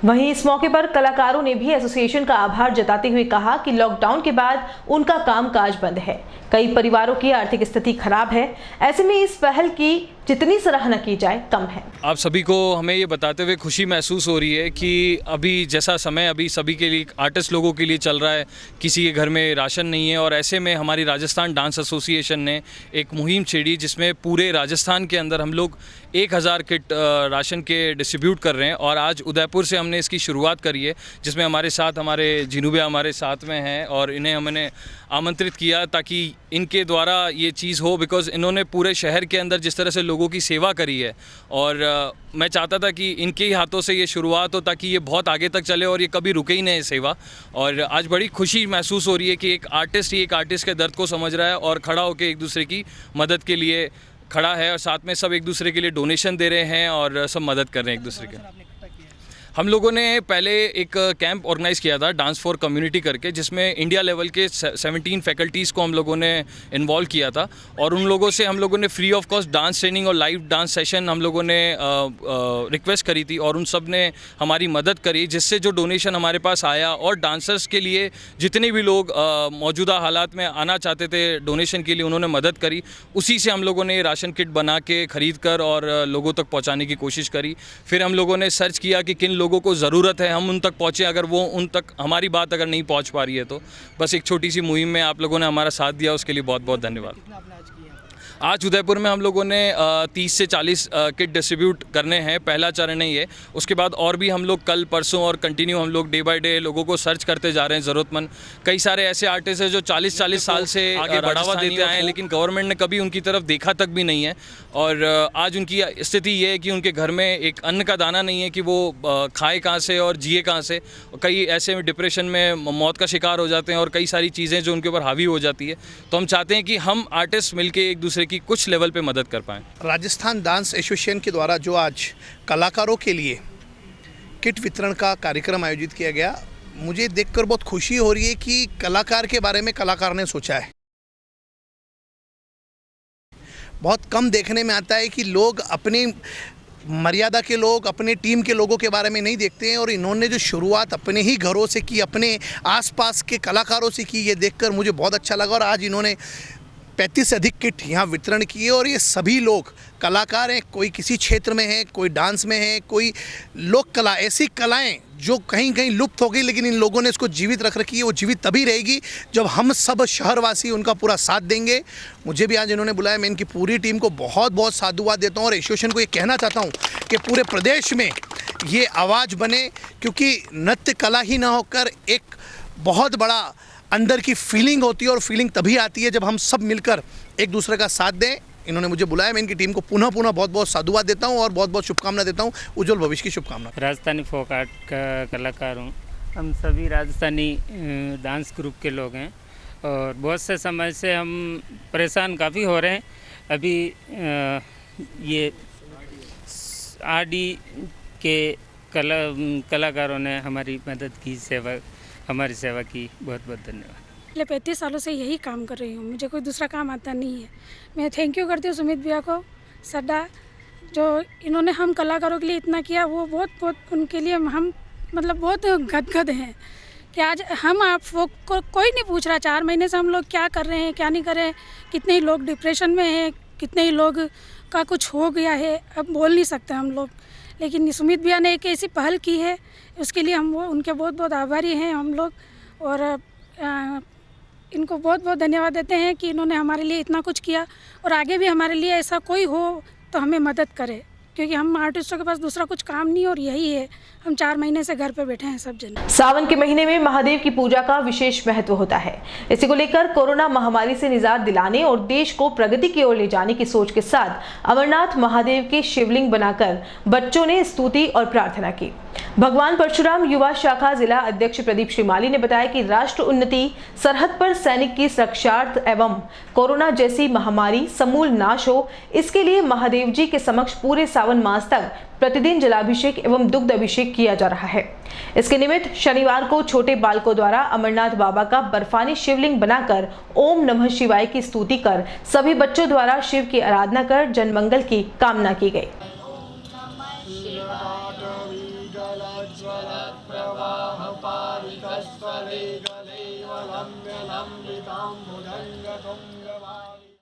वहीं इस मौके पर कलाकारों ने भी एसोसिएशन का आभार जताते हुए कहा कि लॉकडाउन के बाद उनका कामकाज बंद है, कई परिवारों की आर्थिक स्थिति खराब है, ऐसे में इस पहल की जितनी सराहना की जाए कम है। आप सभी को हमें ये बताते हुए खुशी महसूस हो रही है कि अभी जैसा समय अभी सभी के लिए, आर्टिस्ट लोगों के लिए चल रहा है, किसी के घर में राशन नहीं है, और ऐसे में हमारी राजस्थान डांस एसोसिएशन ने एक मुहिम छेड़ी जिसमें पूरे राजस्थान के अंदर हम लोग 1000 किट राशन के डिस्ट्रीब्यूट कर रहे हैं। और आज उदयपुर से हमने इसकी शुरुआत करी है, जिसमें हमारे साथ हमारे जीनू भैया हमारे साथ में हैं, और इन्हें हमने आमंत्रित किया ताकि इनके द्वारा ये चीज़ हो, बिकॉज़ इन्होंने पूरे शहर के अंदर जिस तरह से लोगों की सेवा करी है, और मैं चाहता था कि इनके ही हाथों से ये शुरुआत हो ताकि ये बहुत आगे तक चले और ये कभी रुके ही नहीं सेवा। और आज बड़ी खुशी महसूस हो रही है कि एक आर्टिस्ट ही एक आर्टिस्ट के दर्द को समझ रहा है और खड़ा होकर एक दूसरे की मदद के लिए खड़ा है, और साथ में सब एक दूसरे के लिए डोनेशन दे रहे हैं और सब मदद कर रहे हैं एक दूसरे के। हम लोगों ने पहले एक कैंप ऑर्गेनाइज़ किया था डांस फॉर कम्युनिटी करके, जिसमें इंडिया लेवल के 17 फैकल्टीज़ को हम लोगों ने इन्वॉल्व किया था, और उन लोगों से हम लोगों ने free of cost dance training और लाइव डांस सेशन हम लोगों ने रिक्वेस्ट करी थी, और उन सब ने हमारी मदद करी, जिससे जो डोनेशन हमारे पास आया, और डांसर्स के लिए जितने भी लोग मौजूदा हालात में आना चाहते थे डोनेशन के लिए, उन्होंने मदद करी। उसी से हम लोगों ने राशन किट बना के ख़रीद कर और लोगों तक पहुँचाने की कोशिश करी। फिर हम लोगों ने सर्च किया कि किन लोगों को ज़रूरत है, हम उन तक पहुँचे। अगर वो उन तक हमारी बात अगर नहीं पहुँच पा रही है तो बस एक छोटी सी मुहिम में आप लोगों ने हमारा साथ दिया, उसके लिए बहुत बहुत धन्यवाद। आज उदयपुर में हम लोगों ने 30 से 40 किट डिस्ट्रीब्यूट करने हैं, पहला चरण है ये। उसके बाद और भी हम लोग कल परसों और कंटिन्यू हम लोग डे बाय डे लोगों को सर्च करते जा रहे हैं ज़रूरतमंद। कई सारे ऐसे आर्टिस्ट हैं जो 40-40 साल से आगे बढ़ावा देते आए हैं, लेकिन गवर्नमेंट ने कभी उनकी तरफ देखा तक भी नहीं है। और आज उनकी स्थिति ये है कि उनके घर में एक अन्न का दाना नहीं है कि वो खाए कहाँ से और जिए कहाँ से। कई ऐसे डिप्रेशन में मौत का शिकार हो जाते हैं, और कई सारी चीज़ें जो उनके ऊपर हावी हो जाती है। तो हम चाहते हैं कि हम आर्टिस्ट मिलकर एक दूसरे की कुछ लेवल पे मदद कर पाएँ। राजस्थान डांस एसोसिएशन के द्वारा जो आज कलाकारों के लिए किट वितरण का कार्यक्रम आयोजित किया गया, मुझे देखकर बहुत खुशी हो रही है कि कलाकार के बारे में कलाकार ने सोचा है। बहुत कम देखने में आता है कि लोग अपनी मर्यादा के लोग अपने टीम के लोगों के बारे में नहीं देखते हैं, और इन्होंने जो शुरुआत अपने ही घरों से की, अपने आसपास के कलाकारों से की, ये देखकर मुझे बहुत अच्छा लगा। और आज इन्होंने 35 से अधिक किट यहाँ वितरण किए, और ये सभी लोग कलाकार हैं, कोई किसी क्षेत्र में है, कोई डांस में है, कोई लोक कला, ऐसी कलाएं जो कहीं कहीं लुप्त हो गई, लेकिन इन लोगों ने इसको जीवित रख रखी है। वो जीवित तभी रहेगी जब हम सब शहरवासी उनका पूरा साथ देंगे। मुझे भी आज इन्होंने बुलाया, मैं इनकी पूरी टीम को बहुत बहुत साधुवाद देता हूँ, और एसोसिएशन को ये कहना चाहता हूँ कि पूरे प्रदेश में ये आवाज़ बने, क्योंकि नृत्य कला ही ना होकर एक बहुत बड़ा अंदर की फीलिंग होती है, और फीलिंग तभी आती है जब हम सब मिलकर एक दूसरे का साथ दें। इन्होंने मुझे बुलाया, मैं इनकी टीम को पुनः बहुत बहुत साधुवाद देता हूं और बहुत बहुत शुभकामना देता हूं, उज्जवल भविष्य की शुभकामना। राजस्थानी फोक आर्ट का कलाकार हूं। हम सभी राजस्थानी डांस ग्रुप के लोग हैं, और बहुत से समय से हम परेशान काफ़ी हो रहे हैं। अभी ये आरडी के कलाकारों ने हमारी मदद की, हमारी सेवा की, बहुत बहुत धन्यवाद। पिछले 35 सालों से यही काम कर रही हूँ, मुझे कोई दूसरा काम आता नहीं है। मैं थैंक यू करती हूँ सुमित भैया को, सड्डा, जो इन्होंने हम कलाकारों के लिए इतना किया, वो बहुत उनके लिए हम मतलब बहुत गदगद हैं कि आज हम आप को कोई नहीं पूछ रहा 4 महीने से हम लोग क्या कर रहे हैं, क्या नहीं कर रहे हैं। कितने ही लोग डिप्रेशन में हैं, कितने ही लोग का कुछ हो गया है, अब बोल नहीं सकते हम लोग, लेकिन सुमित भैया ने एक ऐसी पहल की है, उसके लिए हम उनके बहुत बहुत आभारी हैं हम लोग। और इनको बहुत बहुत धन्यवाद देते हैं कि इन्होंने हमारे लिए इतना कुछ किया, और आगे भी हमारे लिए ऐसा कोई हो तो हमें मदद करे, क्योंकि हम आर्टिस्टों के पास दूसरा कुछ काम नहीं और यही है, हम 4 महीने से घर पे बैठे हैं सब जन। सावन के महीने में महादेव की पूजा का विशेष महत्व होता है। इसी को लेकर कोरोना महामारी से निजात दिलाने और देश को प्रगति की ओर ले जाने की सोच के साथ अमरनाथ महादेव के शिवलिंग बनाकर बच्चों ने स्तुति और प्रार्थना की। भगवान परशुराम युवा शाखा जिला अध्यक्ष प्रदीप श्रीमाली ने बताया कि राष्ट्र उन्नति, सरहद पर सैनिक की सुरक्षार्थ एवं कोरोना जैसी महामारी समूल नाश हो, इसके लिए महादेव जी के समक्ष पूरे सावन मास तक प्रतिदिन जलाभिषेक एवं दुग्ध अभिषेक किया जा रहा है। इसके निमित्त शनिवार को छोटे बालकों द्वारा अमरनाथ बाबा का बर्फानी शिवलिंग बनाकर ओम नमः शिवाय की स्तुति कर सभी बच्चों द्वारा शिव की आराधना कर जनमंगल की कामना की गई।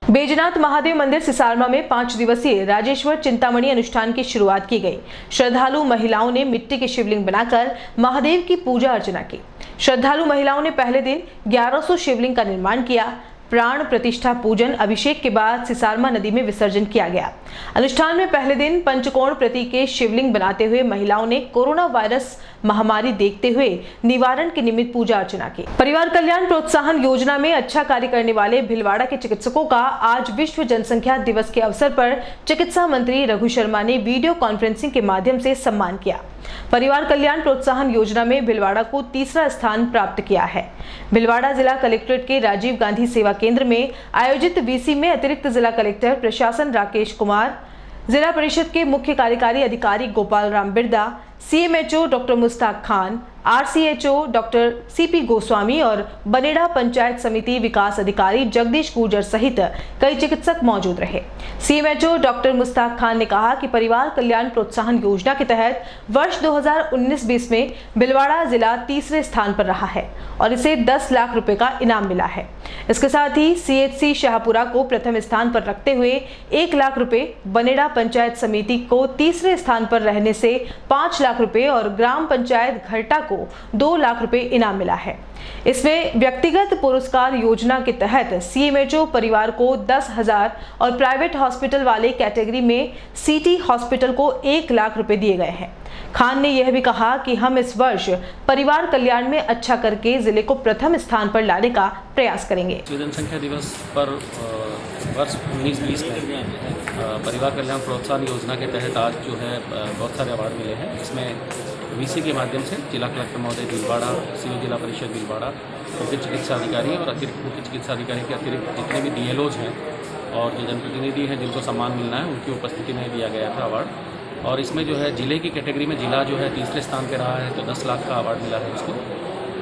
बैजनाथ महादेव मंदिर सिसारमा में 5 दिवसीय राजेश्वर चिंतामणि अनुष्ठान की शुरुआत की गई। श्रद्धालु महिलाओं ने मिट्टी के शिवलिंग बनाकर महादेव की पूजा अर्चना की। श्रद्धालु महिलाओं ने पहले दिन 1100 शिवलिंग का निर्माण किया। प्राण प्रतिष्ठा पूजन अभिषेक के बाद सिसारमा नदी में विसर्जन किया गया। अनुष्ठान में पहले दिन पंचकोण प्रतीक के शिवलिंग बनाते हुए महिलाओं ने कोरोना वायरस महामारी देखते हुए निवारण के निमित्त पूजा अर्चना की। परिवार कल्याण प्रोत्साहन योजना में अच्छा कार्य करने वाले भिलवाड़ा के चिकित्सकों का आज विश्व जनसंख्या दिवस के अवसर पर चिकित्सा मंत्री रघु शर्मा ने वीडियो कॉन्फ्रेंसिंग के माध्यम से सम्मान किया। परिवार कल्याण प्रोत्साहन योजना में भिलवाड़ा को तीसरा स्थान प्राप्त किया है। भिलवाड़ा जिला कलेक्ट्रेट के राजीव गांधी सेवा केंद्र में आयोजित वीसी में अतिरिक्त जिला कलेक्टर प्रशासन राकेश कुमार, जिला परिषद के मुख्य कार्यकारी अधिकारी Gopal Ram Birda, CMHO doctor Mustaq Khan, RCHO doctor CP Goswami और बनेड़ा पंचायत समिति विकास अधिकारी जगदीश गुर्जर सहित कई चिकित्सक मौजूद रहे। CMHO डॉक्टर मुस्ताक खान ने कहा कि परिवार कल्याण प्रोत्साहन योजना के तहत वर्ष 2019-20 में भिलवाड़ा जिला तीसरे स्थान पर रहा है और इसे 10 लाख रुपए का इनाम मिला है। इसके साथ ही CHC शाहपुरा को प्रथम स्थान पर रखते हुए 1 लाख रुपए, बनेड़ा पंचायत समिति को तीसरे स्थान पर रहने से 5 लाख रुपए और ग्राम पंचायत घरटा को 2 लाख रुपए इनाम मिला है। इसमें व्यक्तिगत पुरस्कार योजना के तहत CMHO परिवार को 10,000 और प्राइवेट हॉस्पिटल वाले कैटेगरी में सिटी हॉस्पिटल को 1 लाख रुपए दिए गए हैं। खान ने यह भी कहा कि हम इस वर्ष परिवार कल्याण में अच्छा करके जिले को प्रथम स्थान पर लाने का प्रयास करेंगे। जनसंख्या दिवस पर वर्ष 19-20 में परिवार कल्याण प्रोत्साहन योजना के तहत आज जो है बहुत सारे अवार्ड मिले हैं। इसमें VC के माध्यम से जिला कलेक्टर महोदय भिलवाड़ा, CO जिला परिषद भिलवाड़ा, मुख्य चिकित्सा अधिकारी और अतिरिक्त मुख्य चिकित्सा अधिकारी के अतिरिक्त जितने भी DLOs हैं और जो जनप्रतिनिधि हैं जिनको सम्मान मिलना है उनकी उपस्थिति में दिया गया था अवार्ड। और इसमें जो है जिले की कैटेगरी में जिला जो है तीसरे स्थान पर रहा है तो 10 लाख का अवार्ड मिला है उसको।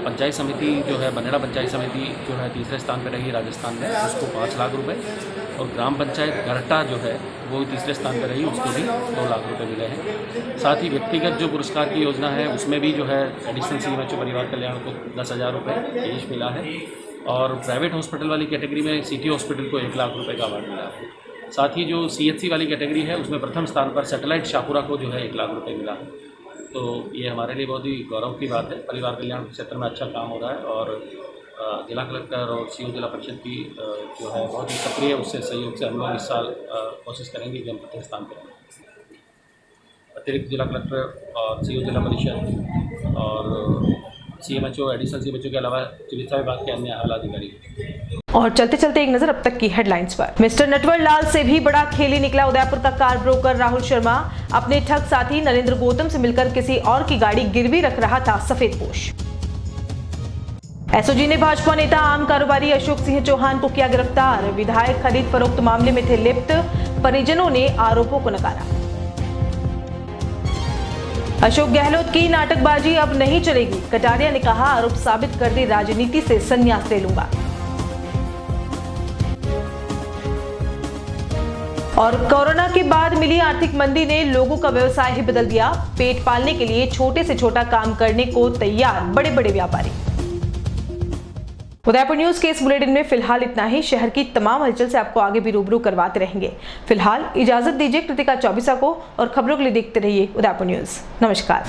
पंचायत समिति जो है बनेड़ा पंचायत समिति जो है तीसरे स्थान पर रही राजस्थान में, उसको 5 लाख रुपए और ग्राम पंचायत घरटा जो है वो तीसरे स्थान पर रही, उसको भी 2 लाख रुपए मिले हैं। साथ ही व्यक्तिगत जो पुरस्कार की योजना है उसमें भी जो है एडिशनल CMHO परिवार कल्याण को 10,000 रुपये कैश मिला है और प्राइवेट हॉस्पिटल वाली कैटेगरी में सिटी हॉस्पिटल को 1 लाख रुपये का अवार्ड मिला है। साथ ही जो CHC वाली कैटेगरी है उसमें प्रथम स्थान पर सैटेलाइट शाहपुरा को जो है 1 लाख रुपये मिला है। तो ये हमारे लिए बहुत ही गौरव की बात है। परिवार कल्याण के क्षेत्र में अच्छा काम हो रहा है और जिला कलेक्टर और CO जिला परिषद की जो है बहुत ही सक्रिय उससे सहयोग से हम लोग इस साल कोशिश करेंगे कि हम प्रथम स्थान पर रहें। अतिरिक्त जिला कलेक्टर और CO जिला परिषद और CMHO एडिशनल CMHO के अलावा चिकित्सा विभाग के अन्य आला अधिकारी। और चलते चलते एक नजर अब तक की हेडलाइंस पर। मिस्टर नटवर लाल से भी बड़ा खेल ही निकला उदयपुर का कार ब्रोकर राहुल शर्मा। अपने ठग साथी नरेंद्र गौतम से मिलकर किसी और की गाड़ी गिरवी रख रहा था सफेदपोश। SOG ने भाजपा नेता आम कारोबारी अशोक सिंह चौहान को किया गिरफ्तार। विधायक खरीद फरोख्त मामले में थे लिप्त, परिजनों ने आरोपों को नकारा। अशोक गहलोत की नाटकबाजी अब नहीं चलेगी, कटारिया ने कहा आरोप साबित कर दे राजनीति से संन्यास ले लूंगा। और कोरोना के बाद मिली आर्थिक मंदी ने लोगों का व्यवसाय ही बदल दिया। पेट पालने के लिए छोटे से छोटा काम करने को तैयार बड़े बड़े व्यापारी। उदयपुर न्यूज के इस बुलेटिन में फिलहाल इतना ही। शहर की तमाम हलचल से आपको आगे भी रूबरू करवाते रहेंगे। फिलहाल इजाजत दीजिए कृतिका चौबीसा को और खबरों के लिए देखते रहिए उदयपुर न्यूज। नमस्कार।